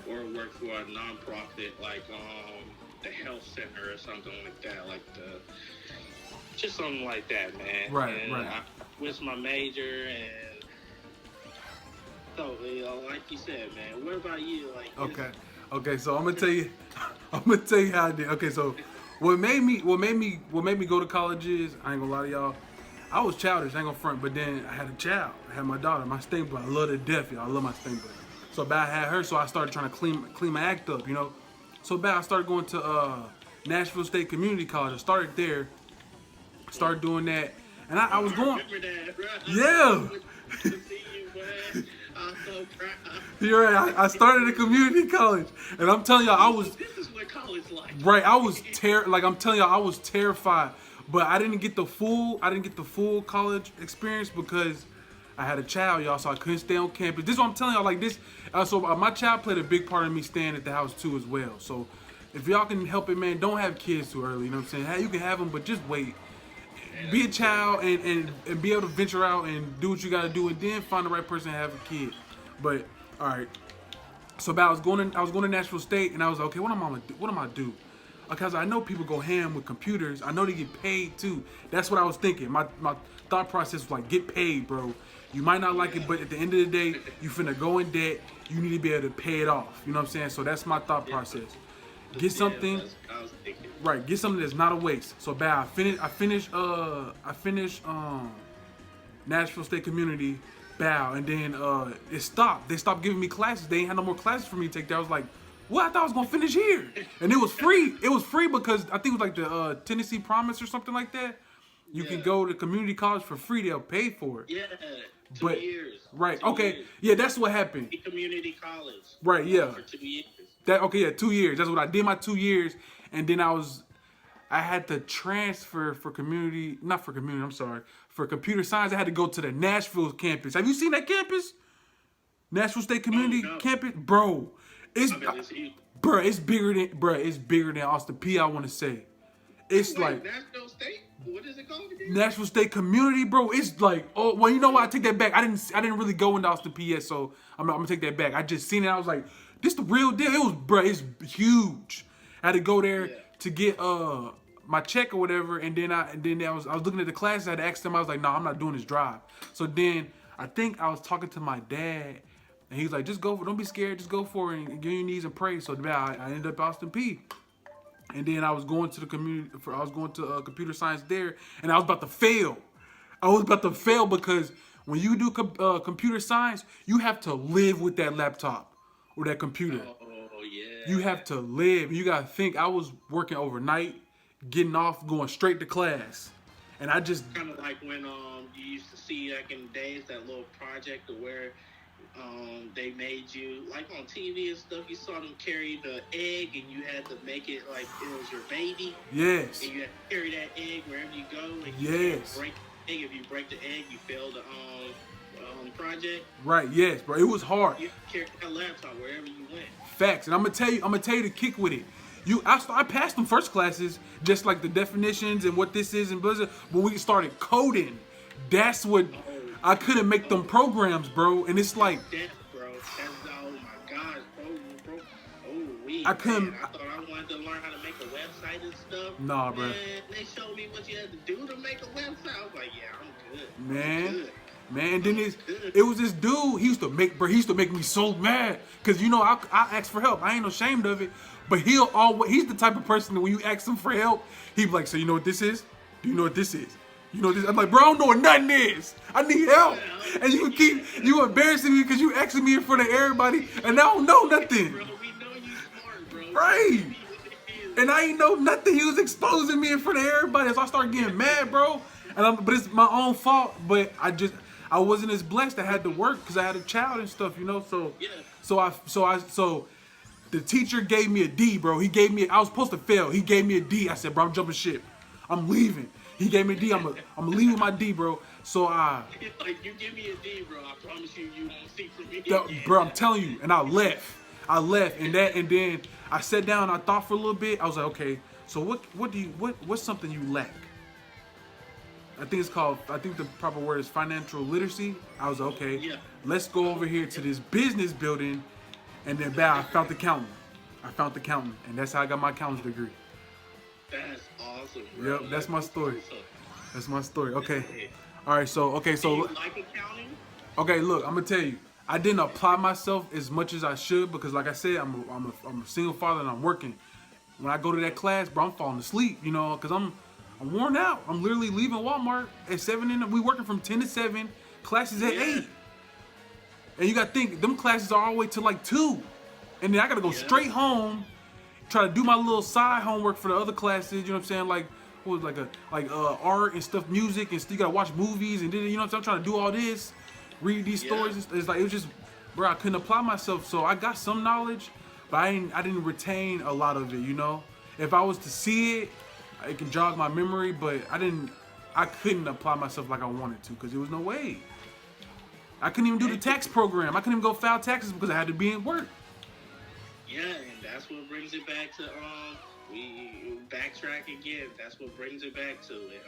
or work for a nonprofit like the health center or something like that, like just something like that, man. Right. I switched my major, and so like you said, man. What about you? Like, Okay. So I'm gonna tell you how I did. Okay, so what made me go to college is, I ain't gonna lie to y'all, I was childish, I ain't gonna front, but then I had a child. I had my daughter, my stink boy. I love her to death, y'all. I love my stink boy. So I had her, so I started trying to clean my act up, you know. So I started going to Nashville State Community College. I started there, started doing that, and I was going. Remember that, bro? Yeah. To see you, man. I'm so proud. You're right. I started a community college, and I'm telling y'all, I was. This is where the college life. Right, I was like I'm telling y'all, I was terrified, but I didn't get the full college experience because I had a child, y'all, so I couldn't stay on campus. This is what I'm telling y'all, like this. My child played a big part in me staying at the house too as well. So if y'all can help it, man, don't have kids too early. You know what I'm saying? Hey, you can have them, but just wait. Be a child and be able to venture out and do what you gotta do, and then find the right person to have a kid. But all right. So I was going to Nashville State, and I was like, okay, what am I gonna do? Because I know people go ham with computers. I know they get paid too. That's what I was thinking. My thought process was like, get paid, bro. You might not like it, but at the end of the day, you finna go in debt. You need to be able to pay it off. You know what I'm saying? So that's my thought process. Get something, right? Get something that's not a waste. So I finished Nashville State Community, and then it stopped. They stopped giving me classes. They ain't had no more classes for me to take there. I was like, what? I thought I was gonna finish here, and it was free. It was free because I think it was like the Tennessee Promise or something like that. You can go to community college for free. They'll pay for it. Yeah, 2 years. Right. 2 okay. years. Yeah, that's what happened. Community college. Right. Yeah. For 2 years. 2 years. That's what I did. My 2 years, and then I had to transfer for community. Not for community. I'm sorry. For computer science, I had to go to the Nashville campus. Have you seen that campus? Nashville State Community Campus, bro. It's bigger than Austin Peay. I want to say. It's like Nashville State. What is it called again? Nashville State Community, bro. It's like, oh, well, you know what? I take that back. I didn't really go into Austin Peay yet, so I'm gonna take that back. I just seen it. I was like, this the real deal. It was, bro. It's huge. I had to go there to get my check or whatever, and then I was looking at the classes. I had to ask them. I was like, no, I'm not doing this drive. So then I think I was talking to my dad, and he was like, just go for. Don't be scared. Just go for it and get on your knees and pray. So I ended up Austin Peay. And then I was going to the community. I was going to computer science there, and I was about to fail. I was about to fail because when you do computer science, you have to live with that laptop or that computer. Oh yeah. You have to live. You gotta think. I was working overnight, getting off, going straight to class, and I just kind of like when you used to see like in the days that little project where they made you like on TV and stuff. You saw them carry the egg, and you had to make it like it was your baby. Yes. And you had to carry that egg wherever you go. And yes. You break the egg. If you break the egg, you fail the project. Right. Yes, bro. It was hard. You carry that laptop wherever you went. Facts, and I'm gonna tell you the kick with it. I passed them first classes, just like the definitions and what this is and Blizzard. When we started coding, that's what I couldn't make them programs, bro. And it's like, bro. Oh my gosh, bro. Oh, I couldn't. Man, I thought I wanted to learn how to make a website and stuff. Nah, bro. Man, they showed me what you had to do to make a website. I was like, yeah, I'm good. Man. I'm good. Man, then it was this dude. He used to make me so mad because I ask for help. I ain't ashamed of it. But he's the type of person that when you ask him for help, he be like, so you know what this is? Do you know what this is? You know this? I'm like, bro, I don't know what nothing is. I need help. And you embarrassing me because you asking me in front of everybody, and I don't know nothing. Bro, we know you smart, bro. Right. And I ain't know nothing. He was exposing me in front of everybody, so I started getting mad, bro. But it's my own fault. But I wasn't as blessed. I had to work because I had a child and stuff, So the teacher gave me a D, bro. I was supposed to fail. He gave me a D. I said, bro, I'm jumping ship. I'm leaving. He gave me a D. I'm leaving with my D, bro. So like, you give me a D, bro. I promise you won't see from me. Bro, I'm telling you. And I left, and then I sat down. I thought for a little bit. I was like, okay. So what's something you lack? I think the proper word is financial literacy. I was like, okay, let's go over here to this business building, and then I found the accountant. And that's how I got my accountant's degree. That's awesome, bro. Yep, that's my story. Awesome. That's my story. Okay. All right, so Do you like accounting? Okay, look, I'm gonna tell you, I didn't apply myself as much as I should because, like I said, I'm a single father and I'm working. When I go to that class, bro, I'm falling asleep, because I'm worn out. I'm literally leaving Wal-mart at 7 we working from 10 to 7, classes at 8. And you gotta think, them classes are all the way to like 2. And then I gotta go straight home, try to do my little side homework for the other classes, you know what I'm saying? Like, what was art and stuff, music, and you gotta watch movies, and then, I'm trying to do all this, read these stories. It's like, it was just, bro, I couldn't apply myself. So I got some knowledge, but I didn't retain a lot of it. You know, if I was to see it, it can jog my memory, but I couldn't apply myself like I wanted to because there was no way. I couldn't even do the tax program. I couldn't even go file taxes because I had to be in work. Yeah, and that's what brings it back to we backtrack again. That's what brings it back to it.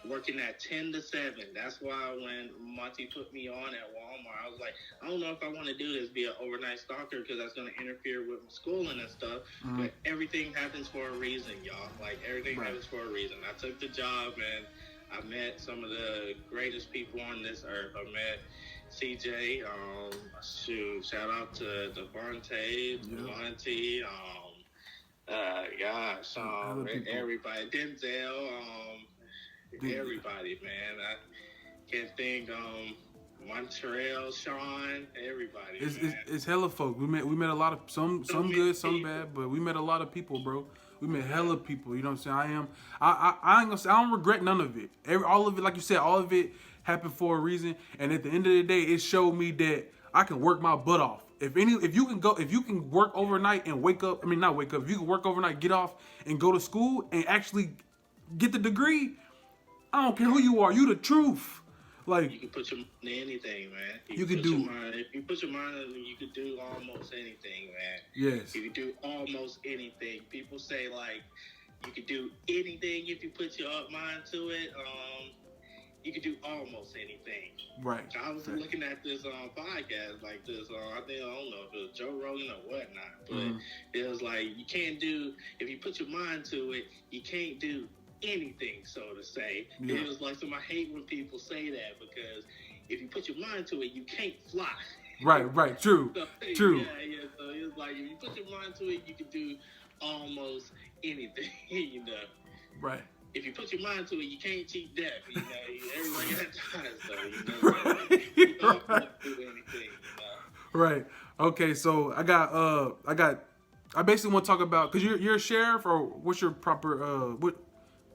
Working at 10 to 7. That's why when Monty put me on at Walmart, I was like, I don't know if I want to do this, be an overnight stalker, because that's going to interfere with my schooling and stuff. But everything happens for a reason, y'all. Like, everything happens for a reason. I took the job, and I met some of the greatest people on this earth. I met CJ, shout out to Devontae, Monty, everybody, Denzel, everybody, man. I can't think, Montreal, Sean, everybody. It's hella folk. We met a lot of some good, some bad, but we met a lot of people, bro. We met hella people. You know what I'm saying? I ain't gonna say I don't regret none of it. All of it, like you said, all of it happened for a reason. And at the end of the day, it showed me that I can work my butt off. If you can work overnight and wake up. I mean, not wake up. If you can work overnight, get off, and go to school and actually get the degree. I don't care who you are. You the truth. Like, you can put your mind in anything, man. You can do. If you put your mind in it, you can do almost anything, man. Yes. You can do almost anything. People say, like, you can do anything if you put your mind to it. You can do almost anything. Right. I was looking at this podcast, like this. I don't know if it was Joe Rogan or whatnot, but it was like, you can't do, if you put your mind to it, you can't do anything, so to say. Yeah. It was like, so I hate when people say that, because if you put your mind to it, you can't fly. Right, true. True. Yeah. So it's like, if you put your mind to it, you can do almost anything, you know. Right. If you put your mind to it, you can't cheat death. You know, everybody got time, so you don't do anything. You know? Right. Okay. So I basically want to talk about, because you're a sheriff, or what's your proper what's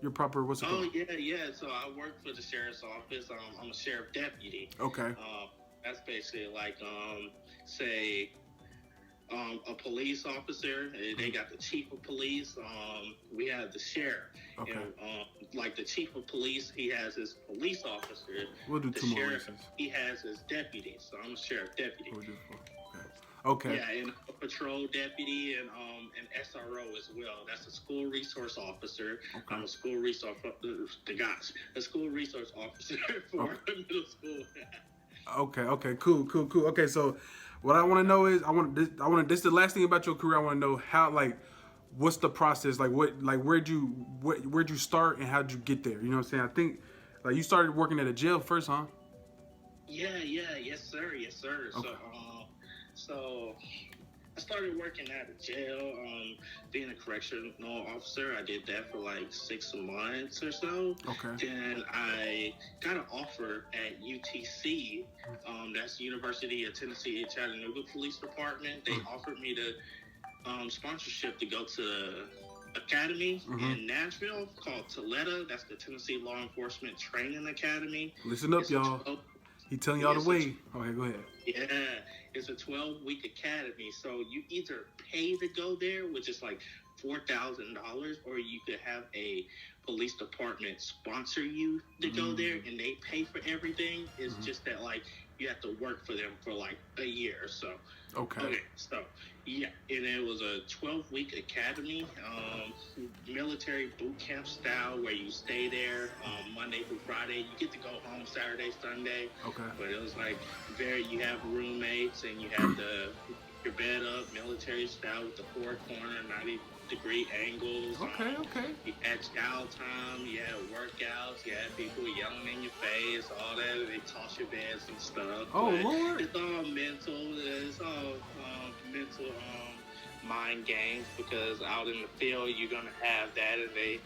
it called? Oh yeah. So I work for the sheriff's office. I'm a sheriff deputy. Okay. That's basically like say. A police officer. They got the chief of police. We have the sheriff. Okay. And, like the chief of police, he has his police officer. We'll do two more races. He has his deputy. So I'm a sheriff deputy. We'll do four. Okay. Yeah, and a patrol deputy and an SRO as well. That's a school resource officer. Okay. I'm a school resource a school resource officer for middle school. Okay. Cool. Okay, so what I want to know is, this is the last thing about your career. I want to know how, like, what's the process? Like, where'd you start and how'd you get there? You know what I'm saying? I think, like, you started working at a jail first, huh? Yeah. Yes, sir. Okay. So I started working at a jail, being a correctional officer. I did that for like 6 months or so. Okay. Then I got an offer at UTC, that's University of Tennessee Chattanooga Police Department. They offered me the sponsorship to go to academy in Nashville called Toledo. That's the Tennessee Law Enforcement Training Academy. Listen up, y'all. He telling y'all the way. Okay, go ahead. Yeah, it's a 12-week academy. So you either pay to go there, which is like $4,000, or you could have a police department sponsor you to go there, and they pay for everything. It's just that, like, you have to work for them for like a year or so. Okay, so yeah, and it was a 12-week academy, military boot camp style, where you stay there Monday through Friday. You get to go home Saturday, Sunday. Okay. But it was like you have roommates, and you have your bed up, military style, with the 4-corner, 90-degree angles. Okay. You had chow time, you had workouts, you had people yelling in your face, all that. They toss your beds and stuff. Oh, Lord. It's all mental. It's all mental mind games, because out in the field, you're going to have that, and they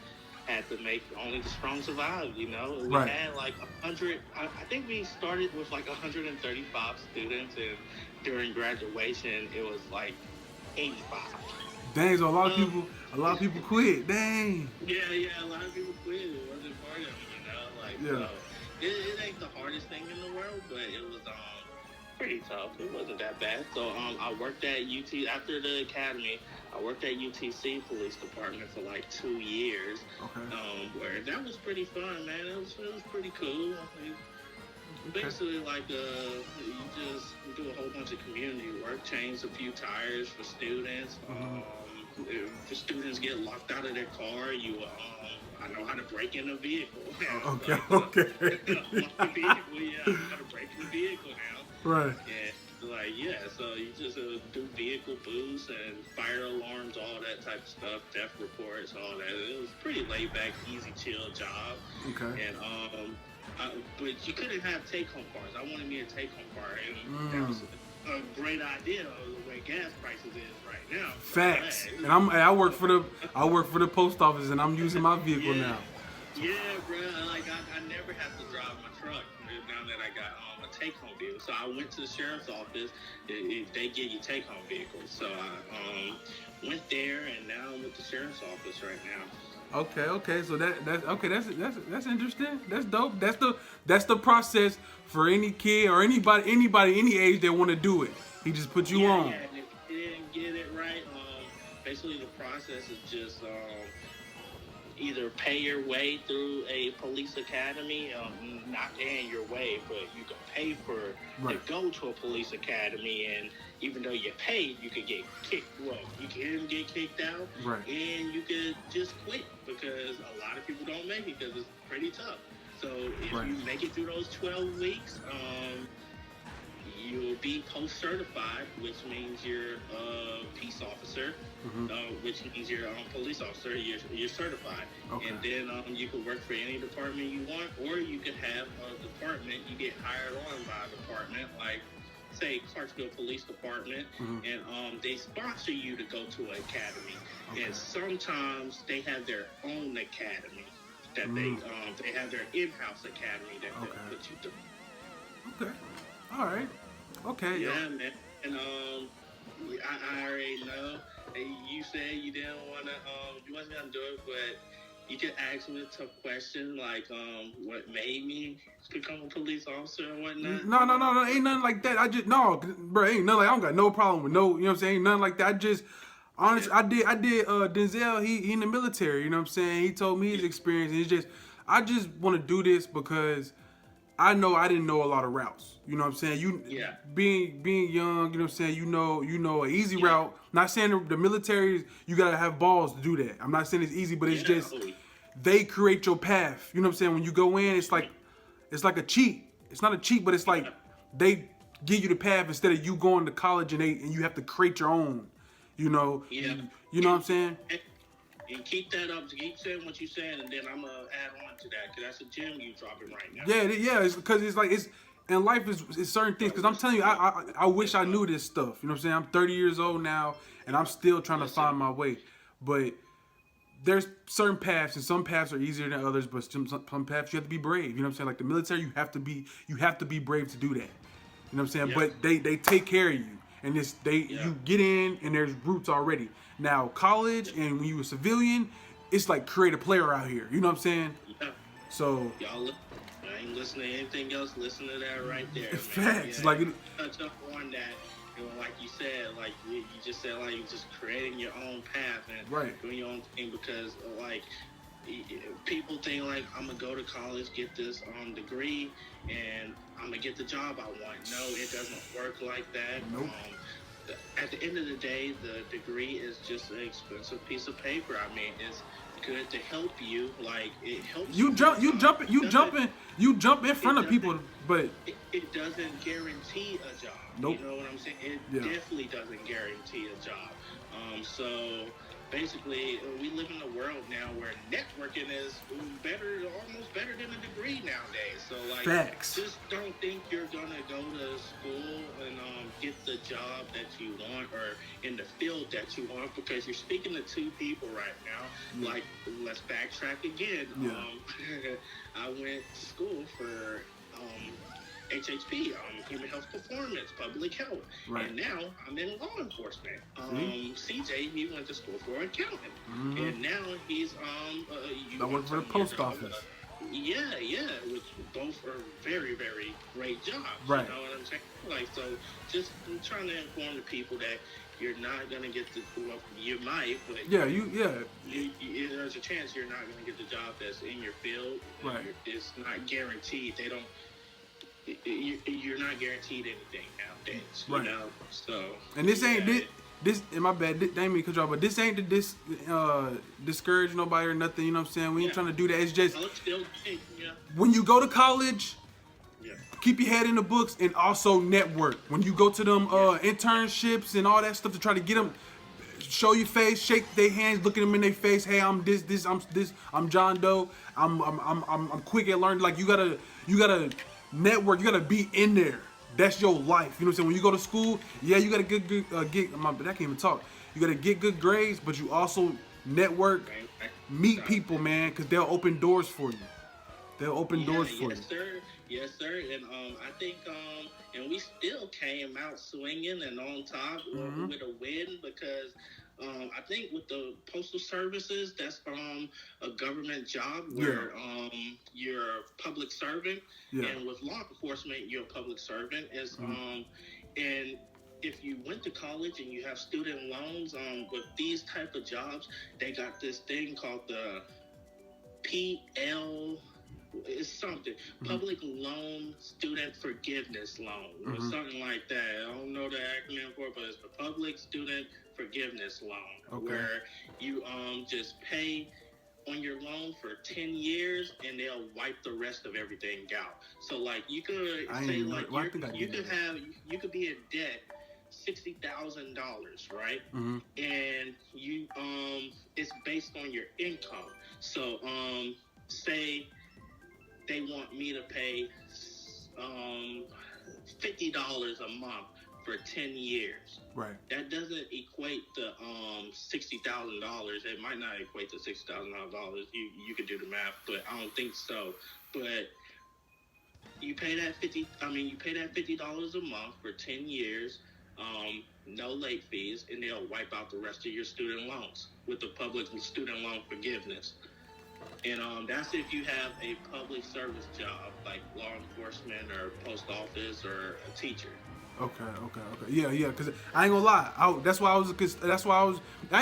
had to make only the strong survive, you know? We had like 100, I think we started with like 135 students, and during graduation, it was like 85. Dang, so a lot of people quit. Dang. Yeah, a lot of people quit. It wasn't for them, you know? Like, so it ain't the hardest thing in the world, but it was pretty tough. It wasn't that bad. So I worked at UT after the academy. I worked at UTC Police Department for like 2 years. Okay. Where that was pretty fun, man. It was pretty cool. Basically, like you just do a whole bunch of community work, change a few tires for students. If the students get locked out of their car, I know how to break in a vehicle. Okay. Lock the vehicle, I know how to break in a vehicle now. Right. And so you just do vehicle boosts and fire alarms, all that type of stuff, theft reports, all that. It was pretty laid back, easy, chill job. Okay. And but you couldn't have take-home cars. I wanted me a take-home car, and that was a great idea the way gas prices is right now. Facts. And I work for the post office, and I'm using my vehicle now. Yeah, bro. Like I never have to drive my truck now that I got a take-home vehicle. So I went to the sheriff's office. They give you take-home vehicles. So I went there, and now I'm with the sheriff's office right now. Okay. So that's interesting. That's dope. That's the process for any kid or anybody any age that want to do it. He just put you on. Yeah. And if you didn't get it right, basically the process is just either pay your way through a police academy, not paying your way, but you can pay to go to a police academy, and even though you paid, you could get kicked. Well, you can get kicked out, and you could just quit because a lot of people don't make it because it's pretty tough. So if you make it through those 12 weeks, you'll be post-certified, which means you're a peace officer, which means you're a police officer. You're certified, and then you can work for any department you want, or you could have a department. You get hired on by a department, like say Clarksville Police Department, and they sponsor you to go to an academy. And sometimes they have their own academy that they have their in-house academy that they'll put you through. Okay. All right. Okay. Yeah, man. And I already know. You said you didn't want to. You wasn't gonna do it, but you could ask me a tough question like, what made me become a police officer and whatnot. No, ain't nothing like that. Ain't nothing like, I don't got no problem with no, you know what I'm saying? Ain't nothing like that. I just, honestly, I did Denzel, he in the military, you know what I'm saying? He told me his experience, and it's just, I just want to do this because I know I didn't know a lot of routes. You know what I'm saying? Being young, you know what I'm saying? You know an easy route. Not saying the military, you gotta have balls to do that. I'm not saying it's easy, but it's just they create your path. You know what I'm saying? When you go in, it's like a cheat. It's not a cheat, but it's like they give you the path instead of you going to college and you have to create your own. You know? Yeah. You know what I'm saying? And keep that up. Keep saying what you're saying, and then I'm gonna add on to that because that's a gem you dropping right now. Yeah. It's because and life is certain things. Because I'm telling you, I wish I knew this stuff. You know what I'm saying? I'm 30 years old now, and I'm still trying to find my way. But there's certain paths, and some paths are easier than others. But some paths you have to be brave. You know what I'm saying? Like the military, you have to be brave to do that. You know what I'm saying? But they take care of you, and you get in, and there's routes already. Now college and when you a civilian, it's like create a player out here. You know what I'm saying? Yeah. So y'all. I ain't listening to anything else. Listen to that right there. Facts. Like touch up on that. You know, like you said, like you just said, like you just creating your own path and doing your own thing because like people think like I'm gonna go to college, get this degree, and I'm gonna get the job I want. No, it doesn't work like that. Nope. At the end of the day, the degree is just an expensive piece of paper. I mean, it's good to help you. Like it helps. You jump in front of people, but it doesn't guarantee a job. Nope. You know what I'm saying? It definitely doesn't guarantee a job. So basically, we live in a world now where networking is almost better than a degree nowadays. So like, Facts. Just don't think you're gonna go to school and get the job that you want or in the field that you want because you're speaking to two people right now. Like, let's backtrack again. I went to school for HHP, Human Health Performance, Public Health. And now I'm in law enforcement. CJ, he went to school for accounting. And now he's I work for the post office. yeah, which both are very, very great jobs. Right. You know what I'm saying? Like, so just I'm trying to inform the people that you're not gonna get the, well, you might, but Yeah, there's a chance you're not gonna get the job that's in your field. Right. It's not guaranteed. They don't. You're not guaranteed anything nowadays. Right. You know. So. And this ain't this. And my bad, dang me, control. But this ain't to discourage nobody or nothing. You know what I'm saying? We ain't trying to do that. It's just when you go to college. Keep your head in the books and also network. When you go to them internships and all that stuff to try to get them, show your face, shake their hands, look at them in their face. Hey, I'm I'm John Doe. I'm quick at learning. Like you gotta network. You gotta be in there. That's your life. You know what I'm saying? When you go to school, yeah, you gotta get I can't even talk. You gotta get good grades, but you also network, meet people, man, because they'll open doors for you. They'll open doors for you. Sir. Yes, sir. And I think and we still came out swinging and on top with a win because I think with the postal services, that's a government job where you're a public servant, and with law enforcement, you're a public servant. And if you went to college and you have student loans, with these type of jobs, they got this thing called the PL. It's something public loan student forgiveness loan or something like that. I don't know the acronym for it, but it's the public student forgiveness loan, where you just pay on your loan for 10 years and they'll wipe the rest of everything out. So like you could say like you could be in debt $60,000, right? And you it's based on your income. So say they want me to pay $50 a month for 10 years. Right. That doesn't equate to $60,000. It might not equate to $60,000. You could do the math, but I don't think so. But you pay that $50 a month for 10 years, no late fees, and they'll wipe out the rest of your student loans with the public student loan forgiveness. And that's if you have a public service job like law enforcement or post office or a teacher. Okay. Yeah. Cause I ain't gonna lie. I ain't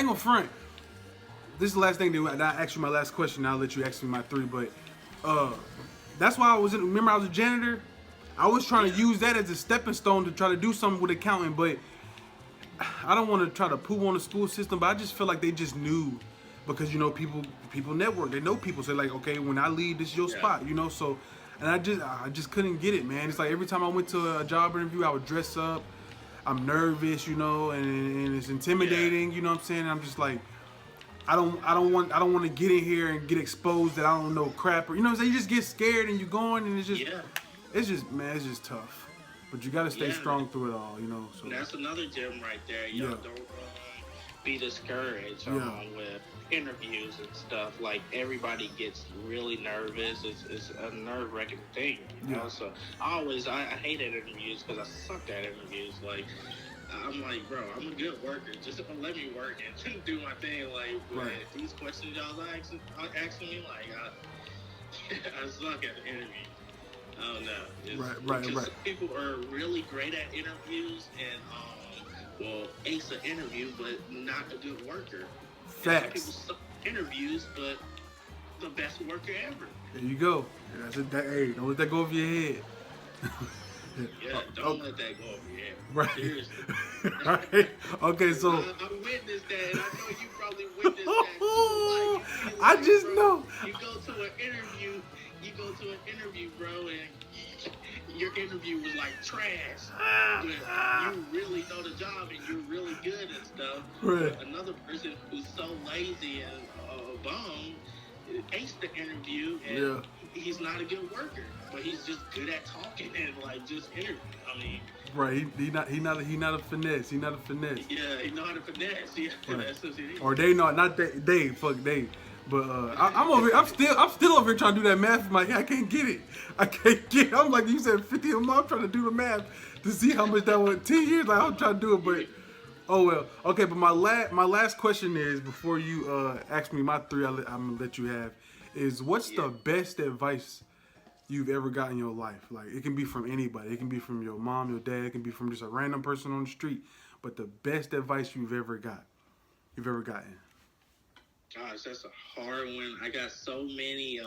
gonna front. This is the last thing that I asked you my last question. I'll let you ask me my three. But that's why remember I was a janitor. I was trying to use that as a stepping stone to try to do something with accounting. But I don't want to try to poo on the school system. But I just feel like they just knew. Because, you know, people network. They know people. So, like, okay, when I leave, this is your spot, you know? So, and I just couldn't get it, man. It's like every time I went to a job interview, I would dress up. I'm nervous, you know, and it's intimidating, you know what I'm saying? And I'm just like, I don't want to get in here and get exposed that I don't know crap. Or, you know what I'm saying? You just get scared and you're going and it's just tough. But you got to stay strong through it all, you know? So that's another gem right there. Don't be discouraged with interviews and stuff. Like everybody gets really nervous. It's a nerve-wracking thing, you know? So I hated interviews because I sucked at interviews. Like I'm like, bro, I'm a good worker. Just let me work and do my thing. Like these questions y'all asking me, like I suck at the interview. I don't know. Because people are really great at interviews and ace an interview, but not a good worker. Facts. Some people suck at interviews, but the best worker ever. There you go. Hey, don't let that go over your head. Don't let that go over your head. Right. Seriously. Right. Okay, so I witnessed that, and I know you probably witnessed that too. Like, I just know. You go to an interview, bro, and your interview was like trash. But you really know the job and you're really good and stuff. Right. But another person who's so lazy and a bum aced the interview and he's not a good worker, but he's just good at talking and like just interviewing. I mean, right, he not a finesse. He not a finesse. Yeah, he know how to finesse. Yeah, right. That's what it is. Or they not they fuck they. But I'm over here. I'm still over here trying to do that math. I'm like, I can't get it. I'm like, you said 50 a month. I'm trying to do the math to see how much that was. 10 years. Like I'm trying to do it, but oh well. Okay, but my last question is before you ask me my three. I'm gonna let you have is what's the best advice you've ever got in your life? Like, it can be from anybody. It can be from your mom, your dad. It can be from just a random person on the street. But the best advice you've ever gotten. Gosh, that's a hard one. I got so many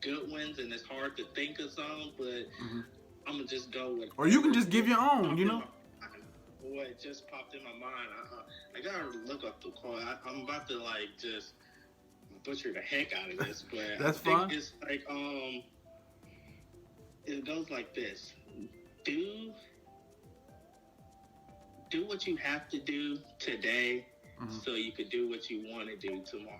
good ones, and it's hard to think of some, but I'm going to just go with... Or you can just give your own, you know? What just popped in my mind. I got to look up the quote. I'm about to, like, just butcher the heck out of this, but that's I think fine. It's like, it goes like this. Do what you have to do today so you could do what you want to do tomorrow.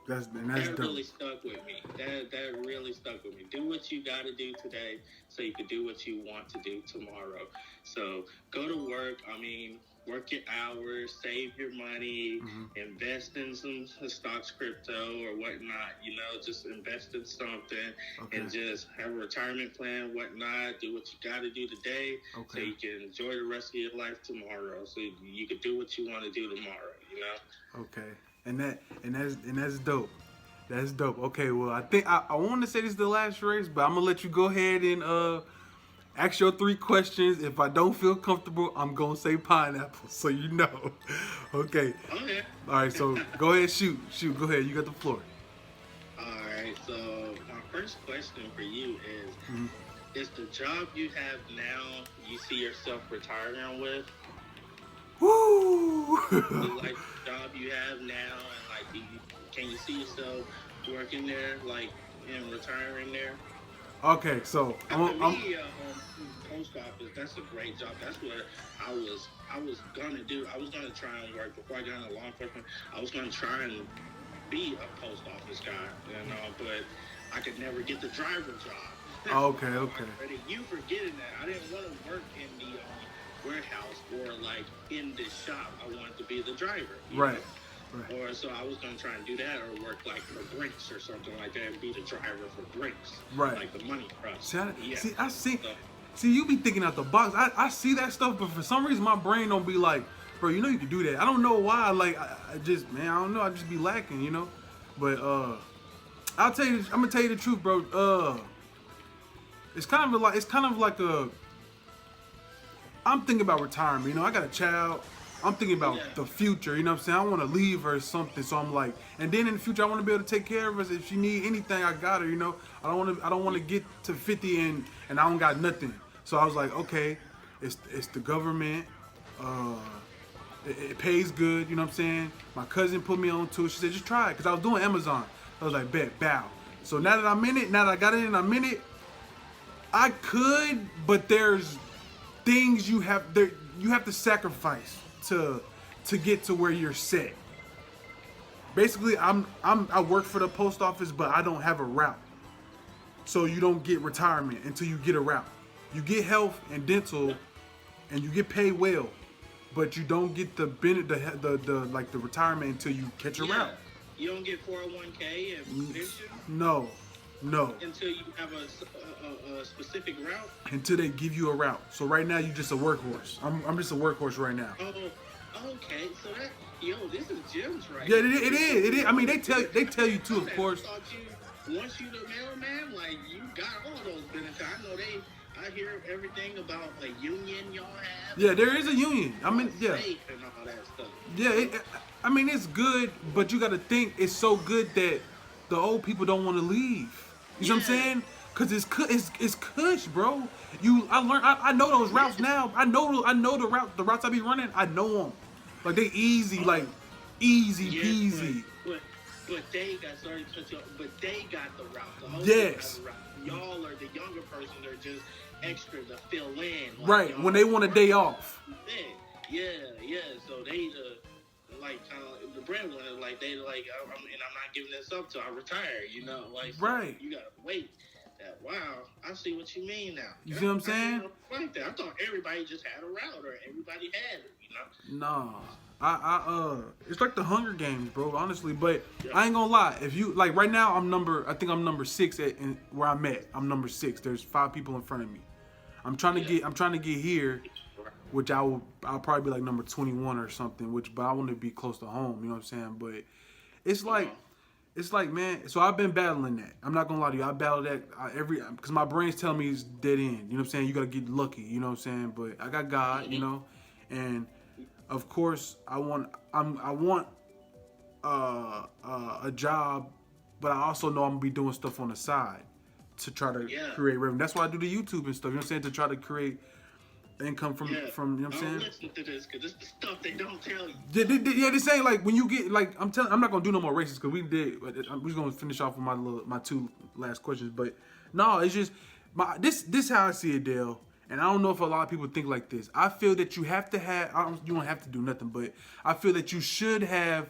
That dope. Really stuck with me. That really stuck with me. Do what you got to do today so you could do what you want to do tomorrow. So go to work. I mean, work your hours, save your money, invest in some stocks, crypto, or whatnot. You know, just invest in something and just have a retirement plan, whatnot. Do what you got to do today so you can enjoy the rest of your life tomorrow. So you can do what you want to do tomorrow. You know. Okay. And that's dope. That's dope. Okay, well, I think I want to say this is the last race, but I'm gonna let you go ahead and ask your 3 questions. If I don't feel comfortable, I'm gonna say pineapple, so you know. Okay. Okay. All right. So go ahead, shoot. Go ahead. You got the floor. All right. So my first question for you is the job you have now you see yourself retiring with? Woo! Like the job you have now, and like, can you see yourself working there, like, and retiring there? Okay, so post office, that's a great job. That's what I was gonna do. I was gonna try and work before I got into law enforcement. I was gonna try and be a post office guy, you know, but I could never get the driver job. Okay. You forgetting that I didn't want to work in the warehouse or like in the shop. I wanted to be the driver. Right. Or so I was gonna try and do that, or work like for Brinks or something like that, and be the driver for Brinks. Right. Like the money truck. See, you be thinking out the box. I see that stuff, but for some reason my brain don't be like, bro, you know you can do that. I don't know why. Like I just, man, I don't know. I just be lacking, you know. But I'm gonna tell you the truth, bro. It's kind of like a. I'm thinking about retirement. You know, I got a child. I'm thinking about the future. You know what I'm saying? I want to leave her something. So I'm like, and then in the future, I want to be able to take care of her. If she need anything, I got her. You know, I don't want to get to 50 and I don't got nothing. So I was like, okay, it's the government. It pays good. You know what I'm saying? My cousin put me on to it. She said, just try it, because I was doing Amazon. I was like, bet, bow. So now that I'm in it, now that I got it and I'm in it, I could, but there's things you have to sacrifice to get to where you're set. Basically, I work for the post office, but I don't have a route. So you don't get retirement until you get a route. You get health and dental, and you get paid well, but you don't get the retirement until you catch a route. You don't get 401k and pension. No. Until you have a specific route. Until they give you a route. So right now you're just a workhorse. I'm just a workhorse right now. Oh, okay. So this is gems right here. Yeah, it is. I mean, they tell you too, of course. Once you the mailman, like, you got all those benefits. I know I hear everything about a union y'all have. Yeah, there is a union. I mean, yeah. Safe and all that stuff. Yeah, I mean, it's good, but you got to think it's so good that the old people don't want to leave. You know what I'm saying? Cause it's cush, bro. I know those routes now. I know the routes I be running. I know them. Like, they easy, like easy peasy. But they got but they got the route. The whole yes. Got the route. Y'all are the younger person. They're just extra to fill in. Like, right, when they want a day off. Yeah. So they like the breadwinner, like they like, I'm not giving this up till I retire. You know, like, so right. You gotta wait. Wow, I see what you mean now. You see what I'm saying? Like that. I thought everybody just had a route, or everybody had it. You know? No, it's like the Hunger Games, bro. Honestly, but I ain't gonna lie. If you like right now, I think I'm number 6 where I'm at. I'm number 6. There's 5 people in front of me. I'm trying to get here, which I'll probably be like number 21 or something. But I want to be close to home. You know what I'm saying? But it's like it's like, man. So I've been battling that. I'm not gonna lie to you. I battle that because my brain's telling me it's dead end. You know what I'm saying? You gotta get lucky. You know what I'm saying? But I got God. You know, and of course I want a job, but I also know I'm gonna be doing stuff on the side to try to create revenue. That's why I do the YouTube and stuff. You know what I'm saying? To try to create income from you know what I'm saying? Listen to this because it's the stuff they don't tell you. Yeah, this ain't like when you get like I'm not gonna do no more races because we did. I'm just gonna finish off with my two last questions. But no, it's just this how I see it, Dale. And I don't know if a lot of people think like this. I feel that you have to have. You don't have to do nothing, but I feel that you should have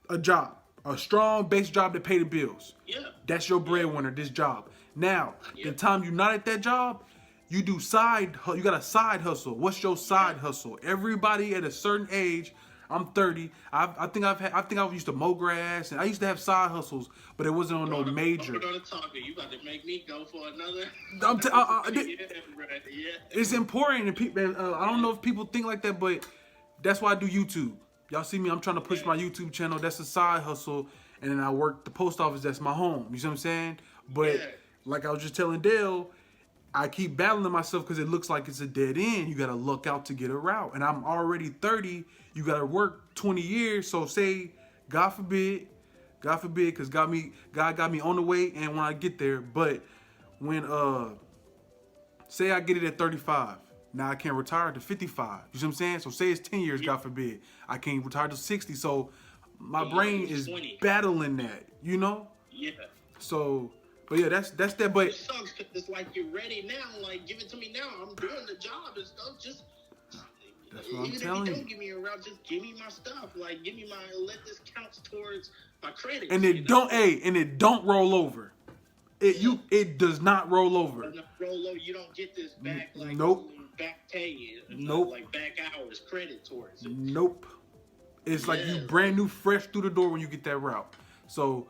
a job, a strong base job to pay the bills. Yeah, that's your breadwinner. This job. Now, the time you're not at that job, you do you got a side hustle. What's your side hustle? Everybody at a certain age, I'm 30. I think I used to mow grass and I used to have side hustles, but it wasn't on no major. You about to make me go for another. It's important, and people. I don't know if people think like that, but that's why I do YouTube. Y'all see me? I'm trying to push my YouTube channel. That's a side hustle, and then I work the post office. That's my home. You see what I'm saying? But like I was just telling Dale, I keep battling myself because it looks like it's a dead end. You got to look out to get a route. And I'm already 30. You got to work 20 years. So say, God forbid, because God got me on the way and when I get there. But when, say I get it at 35. Now I can't retire to 55. You see what I'm saying? So say it's 10 years, God forbid. I can't retire to 60. So my brain is 20. Battling that, you know? Yeah. So... But yeah, that's that. But it sucks because it's like you're ready now. Like, give it to me now. I'm doing the job and stuff. Just that's what I'm telling you. Don't give me a route. Just give me my stuff. Like, give me let this count towards my credit. And it don't roll over. It does not roll over. Roll over. You don't get this back. Like back pay. Like back hours credit towards it. Nope. It's like you brand new, fresh through the door when you get that route. So.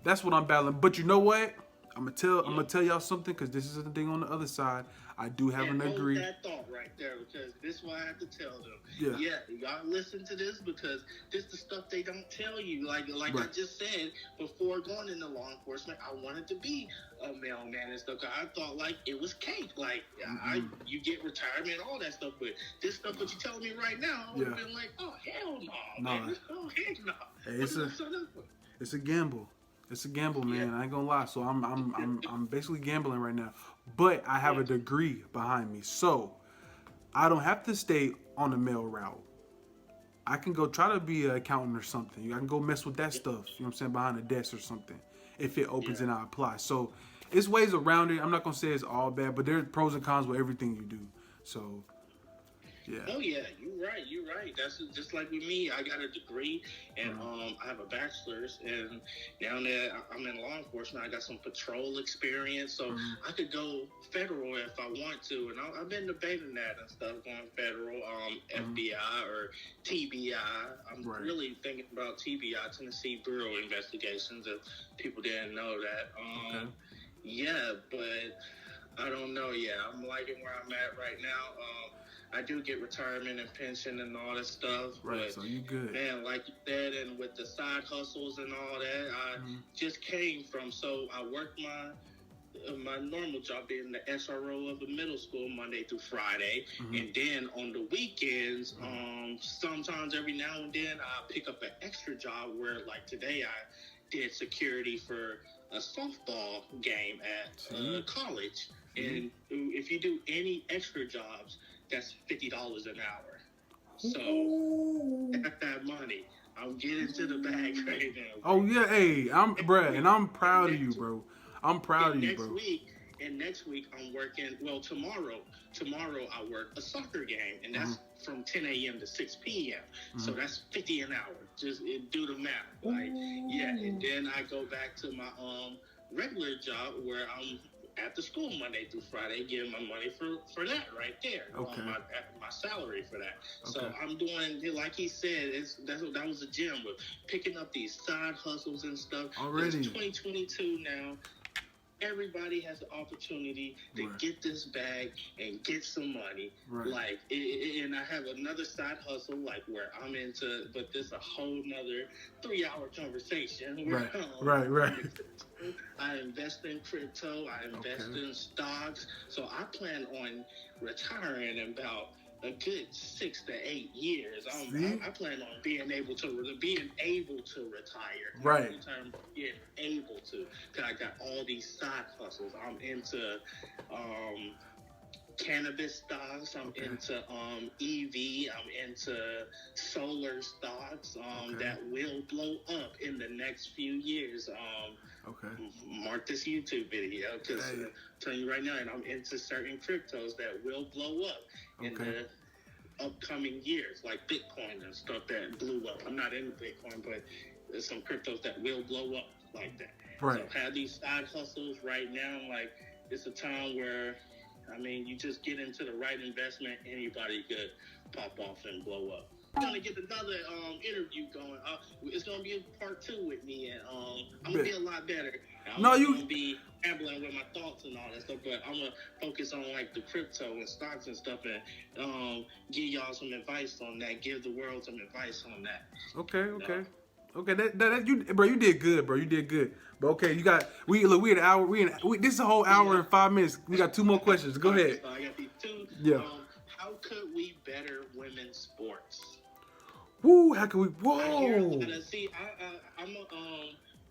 That's what I'm battling. But you know what? I'm gonna tell y'all something because this is the thing on the other side. I do have an degree. Hold that thought right there because this is why I have to tell them. Yeah, y'all listen to this because this is the stuff they don't tell you. Like right. I just said before going into law enforcement, I wanted to be a mailman and stuff. I thought like it was cake. Like you get retirement, all that stuff. But this stuff that you're telling me right now, I would have been like, oh hell no, man. Oh hell no. Hey, it's a gamble. It's a gamble, man. I ain't gonna lie. So I'm basically gambling right now. But I have a degree behind me. So I don't have to stay on the mail route. I can go try to be an accountant or something. I can go mess with that stuff. You know what I'm saying? Behind a desk or something. If it opens and I apply. So it's ways around it. I'm not gonna say it's all bad, but there's pros and cons with everything you do. So oh yeah, you're right. That's just like with me. I got a degree and I have a bachelor's, and now that I'm in law enforcement, I got some patrol experience, so I could go federal if I want to. And I've been debating that and stuff, going federal, FBI or TBI. I'm really thinking about TBI, Tennessee Bureau of Investigations, if people didn't know that. Yeah, but I don't know. Yeah, I'm liking where I'm at right now. I do get retirement and pension and all that stuff. Right, but, so you good. Man, like you said, and with the side hustles and all that, I just came from, so I worked my normal job being the SRO of the middle school Monday through Friday. And then on the weekends, sometimes every now and then I pick up an extra job where like today I did security for a softball game at college. And if you do any extra jobs, that's $50 an hour. So at that money, I'm getting to the bag right now. Oh yeah, hey, I'm proud of you, bro. I'm proud of you, bro. Next week I'm working. Well, tomorrow I work a soccer game, and that's from 10 a.m. to 6 p.m. So that's $50 an hour. Just do the math, like and then I go back to my regular job where I'm at the school Monday through Friday, getting my money for that right there. Okay. My salary for that. Okay. So I'm doing, like he said, that was a gem with picking up these side hustles and stuff. Already. It's 2022 now. everybody has the opportunity to Right. get this bag and get some money. Right. Like, and I have another side hustle, like where I'm into, but this a whole nother 3-hour conversation. Where, Right. I invest in crypto. I invest in stocks. So I plan on retiring in about a good 6 to 8 years. I plan on being able to retire. Right. Being able to, because I got all these side hustles. I'm into cannabis stocks. I'm into EV. I'm into solar stocks that will blow up in the next few years. Mark this YouTube video, because I'm telling you right now, and I'm into certain cryptos that will blow up in the upcoming years, like Bitcoin and stuff that blew up. I'm not into Bitcoin, but there's some cryptos that will blow up like that. Right. So have these side hustles right now. Like, it's a time where, I mean, you just get into the right investment, anybody could pop off and blow up. I'm gonna get another interview going. It's gonna be a part 2 with me, and I'm gonna be a lot better. I'm gonna be rambling with my thoughts and all that stuff, but I'm gonna focus on like the crypto and stocks and stuff, and give y'all some advice on that. Give the world some advice on that. Okay. That you, bro, you did good, bro. You did good. But okay, you got we had an hour. This is a whole hour and 5 minutes. We got 2 more questions. Go ahead. So I got these 2. Yeah. How could we better women's sports? Woo! How can we? Whoa! I'm a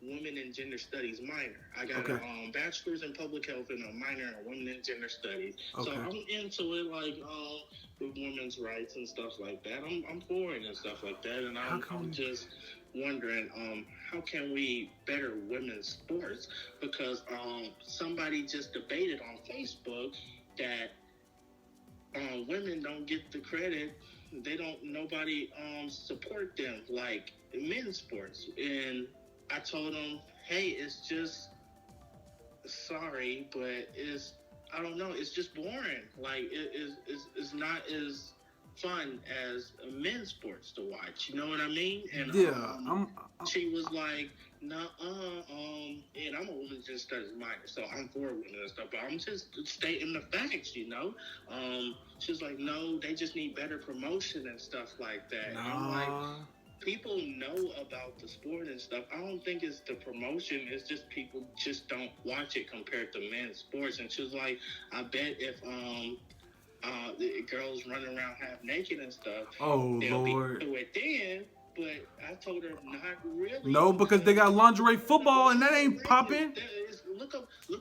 women and gender studies minor. I got a bachelor's in public health and a minor in women and gender studies. So I'm into it, like with women's rights and stuff like that. I'm for it and stuff like that. And I'm just wondering, how can we better women's sports? Because somebody just debated on Facebook that women don't get the credit. Nobody support them like men's sports. And I told them, hey, it's just, sorry, but I don't know, it's just boring. Like, it's not as fun as men's sports to watch. You know what I mean? And she was like, and I'm a women's gender studies minor, so I'm for women and stuff, but I'm just stating the facts, you know? She's like, no, they just need better promotion and stuff like that. Nah. And I'm like, people know about the sport and stuff. I don't think it's the promotion. It's just people just don't watch it compared to men's sports. And she's like, I bet if the girls running around half naked and stuff, they'll Lord. be into it then. But I told her not really. No, because they got lingerie football and that ain't popping. Look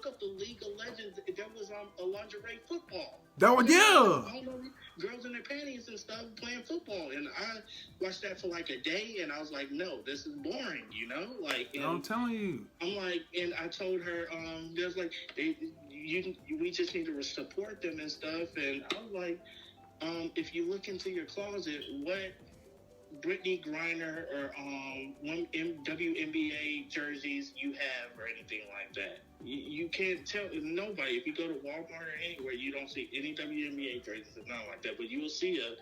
up the League of Legends. There was a lingerie football. That one, yeah. All those girls in their panties and stuff playing football, and I watched that for like a day, and I was like, no, this is boring, you know. Like, I'm telling you. I'm like, and I told her, there's like, we just need to support them and stuff, and I was like, if you look into your closet, what Brittany Griner or WNBA jerseys you have or anything like that. You can't tell nobody. If you go to Wal-mart or anywhere, you don't see any WNBA jerseys or nothing like that. But you will see a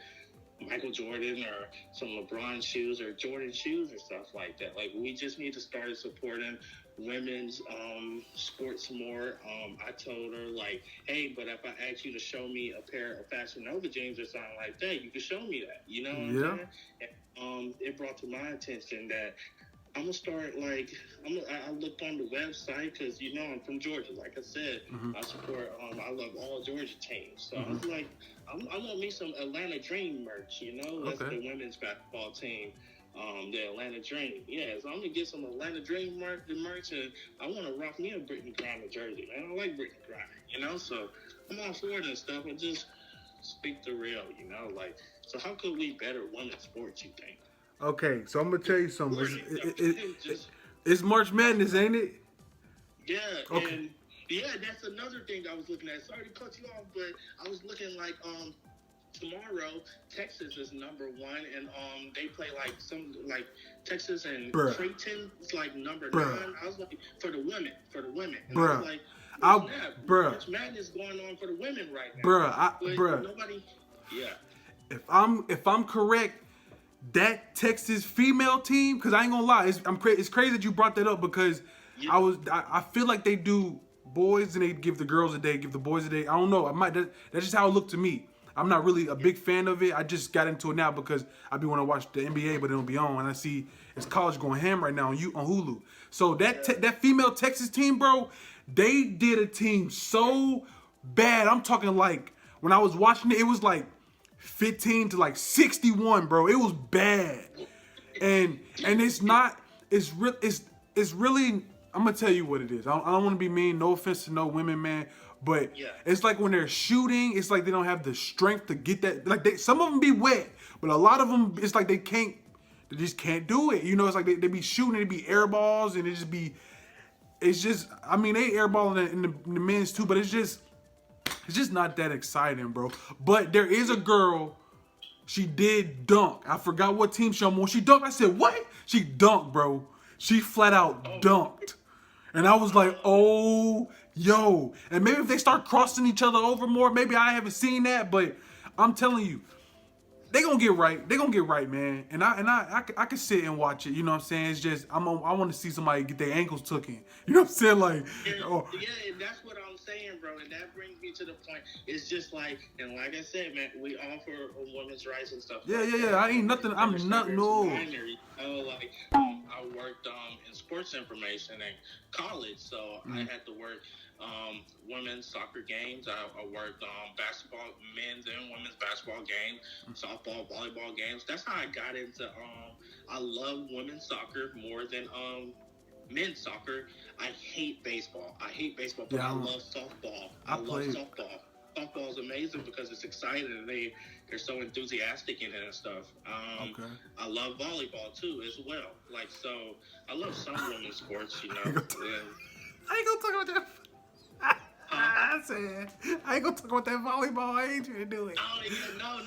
Michael Jordan or some LeBron shoes or Jordan shoes or stuff like that. Like, we just need to start supporting women's sports more. I told her, like, hey, but if I ask you to show me a pair of Fashion Nova jeans or something like that, you can show me that. You know what I'm saying? And, it brought to my attention that I'm gonna start, like, I looked on the website because, you know, I'm from Georgia. Like I said, I support, I love all Georgia teams. So I was like, I want me some Atlanta Dream merch, you know? That's the women's basketball team. The Atlanta Dream. Yeah, so I'm going to get some Atlanta Dream merch, and I want to rock me a Brittany Griner jersey, man. I like Brittany Griner, you know? So I'm all for it and stuff, but just speak the real, you know? Like, so how could we better women's sports, you think? Okay, so I'm going to tell you something. It's March Madness, ain't it? Yeah, and yeah, that's another thing I was looking at. Sorry to cut you off, but I was looking like, tomorrow, Texas is number 1, and they play like Texas and Creighton is like number 9. I was like, for the women. And I was like, March Madness going on for the women right now. Nobody. Yeah. If I'm correct, that Texas female team, because I ain't gonna lie, it's crazy that you brought that up because I feel like they do boys and they give the girls a day, give the boys a day. I don't know. That's just how it looked to me. I'm not really a big fan of it. I just got into it now because I be want to watch the NBA, but it don't be on. And I see it's college going ham right now on Hulu. So that female Texas team, bro, they did a team so bad. I'm talking like when I was watching it, it was like 15 to like 61, bro. It was bad, and it's not. It's really. I'm gonna tell you what it is. I don't want to be mean. No offense to no women, man. But it's like when they're shooting, it's like they don't have the strength to get that. Like some of them be wet, but a lot of them, it's like they just can't do it. You know, it's like they be shooting, they be air balls, and it's just. I mean, they airballing in the men's too, but it's just not that exciting, bro. But there is a girl. She did dunk. I forgot what team she on. When she dunked, I said, "What?" She dunked, bro. She flat out dunked, and I was like, "Oh." Yo, and maybe if they start crossing each other over more, maybe I haven't seen that, but I'm telling you, they gonna get right. They gonna get right, man. And I can sit and watch it. You know what I'm saying? It's just I want to see somebody get their ankles took in. You know what I'm saying? Like, yeah, and that's what I'm saying, bro. And that brings me to the point. It's just like, and like I said, man, we offer women's rights and stuff. Yeah. I ain't nothing. I'm not no. Binary. Like I worked in sports information in college, so I had to work women's soccer games. I worked on basketball, men's and women's basketball games, softball, volleyball games. That's how I got into. I love women's soccer more than men's soccer. I hate baseball. But I love softball. I love softball. Softball is amazing because it's exciting and they're so enthusiastic in it and stuff. I love volleyball too as well. Like, so I love some women's sports, you know. I ain't gonna talk about that. I said, I ain't gonna talk about that volleyball. I ain't trying to do it. Oh, yeah, no.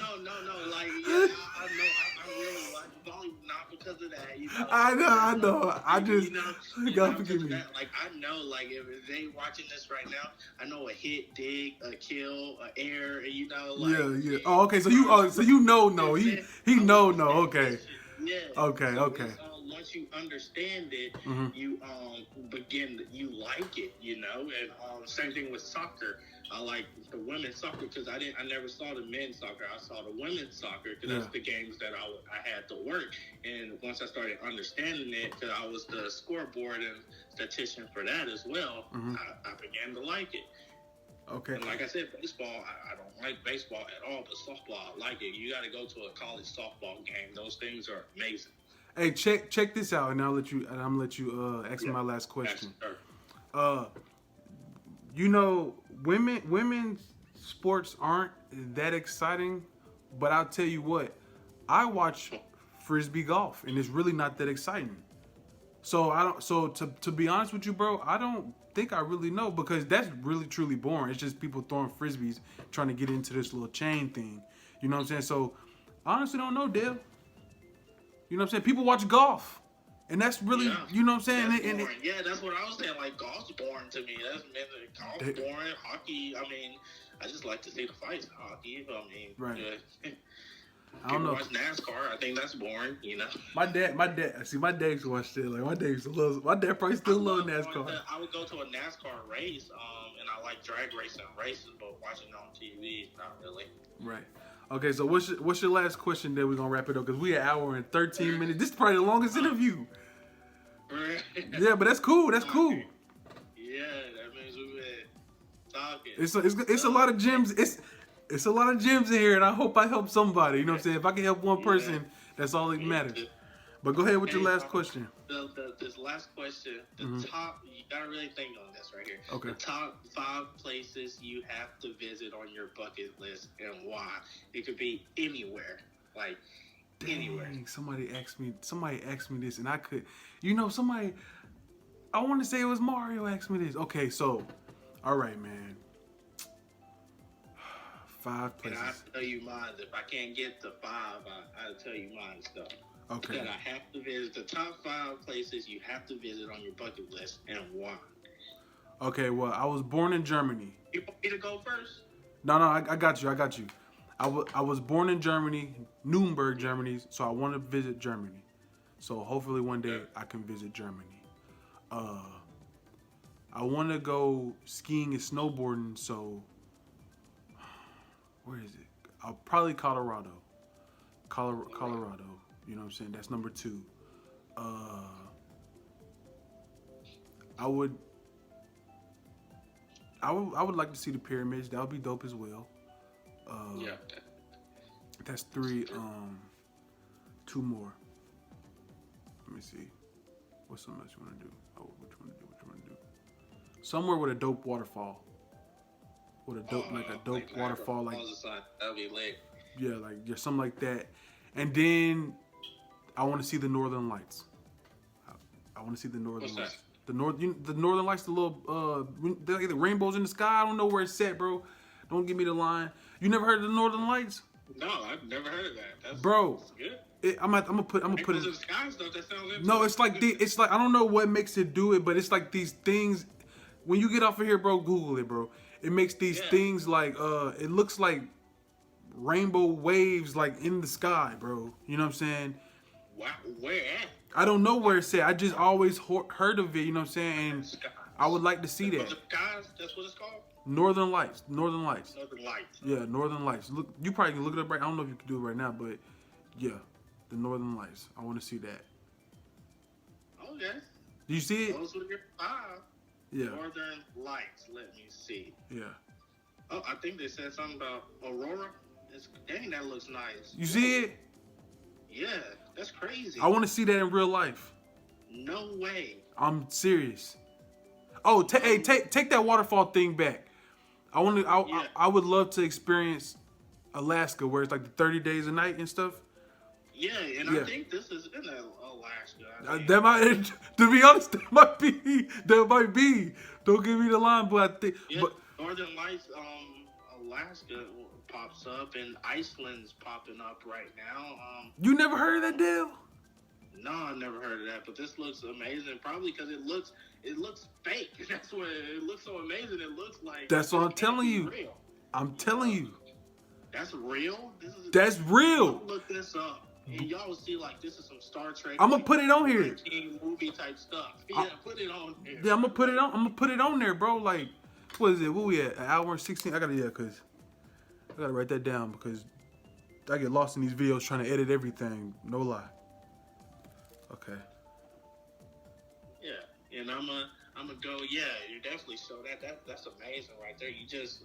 Like, yeah, I know. I really like volleyball, not because of that, you know. I know. I just, you God forgive me. Like, I know, like, if they watching this right now, I know a hit, dig, a kill, a air, you know, like. Yeah. Oh, okay. So you know, no. He know, no. Okay. Yeah. Okay. Once you understand it, you you like it, you know. And same thing with soccer. I like the women's soccer because I never saw the men's soccer. I saw the women's soccer because that's the games that I had to work. And once I started understanding it, because I was the scoreboard and statistician for that as well, I began to like it. Okay. And like I said, baseball, I don't like baseball at all, but softball, I like it. You got to go to a college softball game. Those things are amazing. Hey, check this out, and I'm gonna let you ask me my last question. Yes, you know, women's sports aren't that exciting, but I'll tell you what, I watch frisbee golf, and it's really not that exciting. So I don't. So to be honest with you, bro, I don't think I really know because that's really truly boring. It's just people throwing frisbees, trying to get into this little chain thing. You know what I'm saying? So I honestly don't know, Dale. You know what I'm saying? People watch golf. And that's really, you know what I'm saying? That's that's what I was saying. Like, golf's boring to me. Golf's boring. Hockey, I mean, I just like to see the fights in hockey. I mean, right. I don't know. Watch NASCAR. I think that's boring, you know. My dad used to watch that. Like, my dad probably still love NASCAR. I would go to a NASCAR race, and I like drag racing races, but watching it on TV, not really. Right. Okay, so what's your last question? Then we're gonna wrap it up because we an hour and 13 minutes. This is probably the longest interview. Yeah, but that's cool. That's cool. Yeah, that means we've been talking. It's a lot of gems. It's a lot of gems in here, and I hope I help somebody. You know what I'm saying? If I can help one person, that's all that matters. But go ahead with your last question. This last question, top, you gotta really think on this right here. Okay. The top 5 places you have to visit on your bucket list and why. It could be anywhere, like anywhere. Somebody asked me this, and I could, I want to say it was Mario asked me this. Okay, so, all right, man. 5 places. And I'll tell you mine. If I can't get to 5, I'll tell you mine stuff. Okay. That I have to visit. The top 5 places you have to visit on your bucket list and why. Okay, well, I was born in Germany. You want me to go first? No, I got you. I was born in Germany, Nuremberg, Germany, so I want to visit Germany. So hopefully one day I can visit Germany. I want to go skiing and snowboarding. So where is it? I'll probably Colorado. Colorado. You know what I'm saying? That's number 2. I would I would like to see the pyramids. That would be dope as well. Yeah. That's 3. 2 more. Let me see. What's something else you want to do? Oh, what you want to do? What you want to do? Somewhere with a dope waterfall. With a dope, like a dope like waterfall, like that'll be lit. yeah, like yeah, something like that. And then I want to see the Northern Lights. I want to see the Northern What's Lights. that? The Northern Lights, the little the rainbows in the sky. I don't know where it's at, bro. Don't give me the line. You never heard of the Northern Lights, No, I've never heard of that. That's good. I'm gonna put it. In the sky stuff, that sounds interesting. No, it's like I don't know what makes it do it, but it's like these things. When you get off of here, bro, Google it, bro. It makes these things like it looks like rainbow waves like in the sky, bro. You know what I'm saying? Wow, where at? I don't know where it's at. I just always heard of it. You know what I'm saying? And I would like to see that. The skies, that's what it's called. Northern Lights. Northern Lights. Northern Lights. Yeah, Northern Lights. Look, you probably can look it up right. I don't know if you can do it right now, but yeah, the Northern Lights. I want to see that. Oh yes. Do you see it? Those were your 5. Yeah. Northern Lights. Let me see. Yeah. Oh, I think they said something about Aurora. Dang, that looks nice. You see it? Yeah, that's crazy. I want to see that in real life. No way. I'm serious. Oh, take that waterfall thing back. I would love to experience Alaska, where it's like the 30 days a night and stuff. Yeah, and I think this is in Alaska. That might, to be honest, that might be. Don't give me the line, but I think. Yeah, but, Northern Lights, Alaska pops up, and Iceland's popping up right now. You never heard of that deal? No, I've never heard of that, but this looks amazing. Probably because it looks fake. That's what it looks so amazing. It looks like. That's what I'm telling you. Real. I'm telling you. That's real. That's real. Look this up, and y'all will see like this is some Star Trek. I'm gonna put it on here. Movie type stuff. Yeah, put it on here. Yeah, I'm gonna put it on there, bro. Like, what is it? What we at? An hour and 16? I gotta write that down because I get lost in these videos trying to edit everything. No lie. Okay. Yeah, and I'm gonna go. Yeah, you definitely show that. That's amazing right there. You just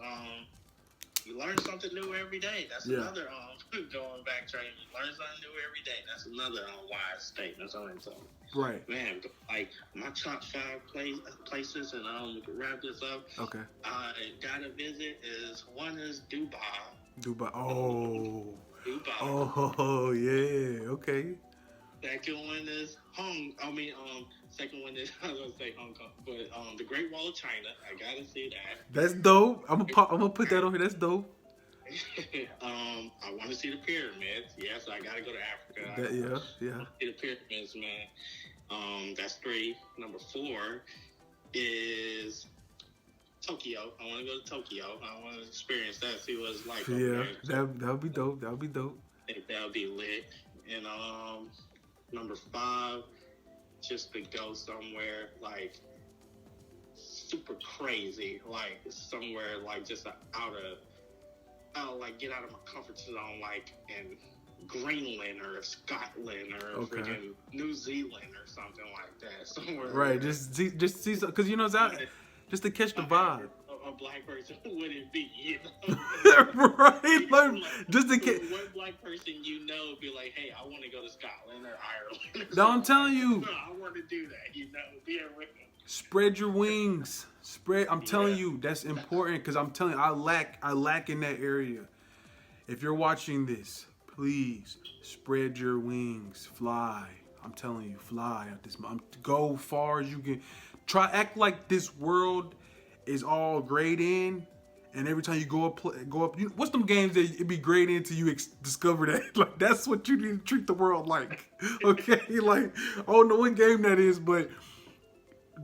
you learn something new every day. That's another going back training. You learn something new every day. That's another wise statement. So right, man. Like my top 5 places, and wrap this up. Okay. I gotta visit one is Dubai. Dubai. Oh. Dubai. Oh yeah. Okay. Second one is second one is I was gonna say Hong Kong, but the Great Wall of China. I gotta see that. That's dope. I'm gonna put that on here. That's dope. I want to see the pyramids. Yes, I gotta go to Africa. Yeah. See the pyramids, man. That's 3. Number 4 is Tokyo. I want to go to Tokyo. I want to experience that. See what it's like. Yeah, that would be dope. That would be dope. I think that would be lit. And number 5, just to go somewhere like super crazy, like somewhere like just get out of my comfort zone, like in Greenland or Scotland or freaking New Zealand or something like that. Somewhere. Right, just see, because you know it's out, just to catch the vibe. A black person wouldn't be, you know? Right, like just to catch. One black person you know be like, hey, I want to go to Scotland or Ireland. No, I'm telling you. No, I want to do that, you know? Be a rhythm. Spread your wings. I'm telling you, that's important because I'm telling you, I lack in that area. If you're watching this, please spread your wings, fly. I'm telling you, fly at this. Go far as you can. Act like this world is all grayed in, and every time you go up. What's them games that it be grayed in till you discover that? Like that's what you need to treat the world like. Okay, like I don't know what game that is, but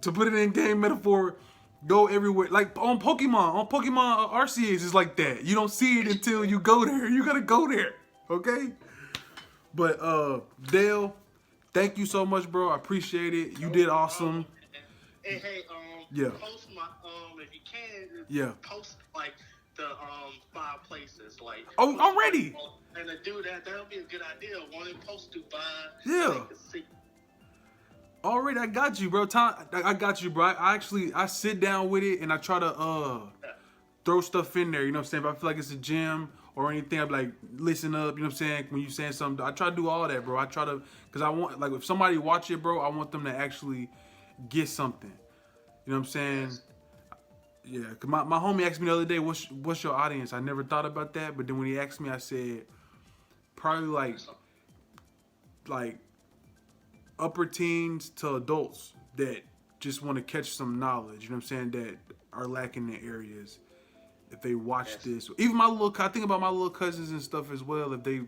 to put it in game metaphor. Go everywhere, like on Pokemon Arceus is like that. You don't see it until you go there. You gotta go there, okay? But Dell, thank you so much, bro. I appreciate it. You did awesome. Hey, Yeah. Post my if you can. Yeah. Post like the 5 places like. Oh, already. And to do that, that'll be a good idea. One in post Dubai. Yeah. So they can see. Already, I got you, bro. I got you, bro. I sit down with it and I try to throw stuff in there. You know what I'm saying? If I feel like it's a gym or anything, I'm like, listen up. You know what I'm saying? When you saying something, I try to do all that, bro. I try to, cause I want, like, if somebody watch it, bro, I want them to actually get something. You know what I'm saying? Yes. Yeah. Cause my homie asked me the other day, what's your audience? I never thought about that, but then when he asked me, I said probably like upper teens to adults that just want to catch some knowledge, you know what I'm saying, that are lacking in areas. If they watch this, even I think about my little cousins and stuff as well, if they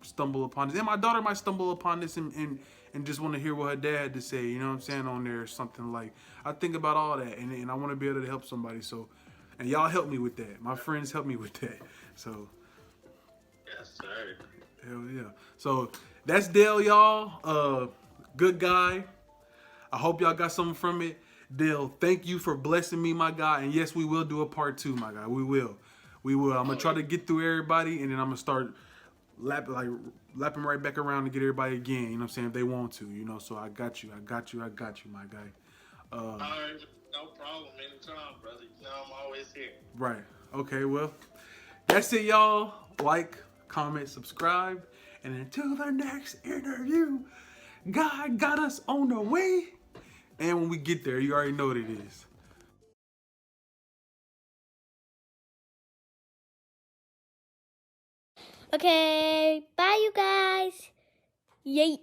stumble upon this. And my daughter might stumble upon this and just want to hear what her dad had to say, you know what I'm saying, on there or something. Like, I think about all that and I want to be able to help somebody. So, and y'all help me with that. My friends help me with that. So, Yes, sir. hell yeah. So, that's Dell, y'all. Good guy. I hope y'all got something from it. Dell, thank you for blessing me, my guy. And yes, we will do a part 2, my guy. We will. I'm gonna try to get through everybody, and then I'm gonna start lapping right back around to get everybody again. You know what I'm saying? If they want to, you know. So I got you, my guy. All right, no problem. Anytime, brother. You know I'm always here. Right. Okay. Well, that's it, y'all. Like, comment, subscribe, and until the next interview. God got us on the way. And when we get there, you already know what it is. Okay, bye you guys. Yay.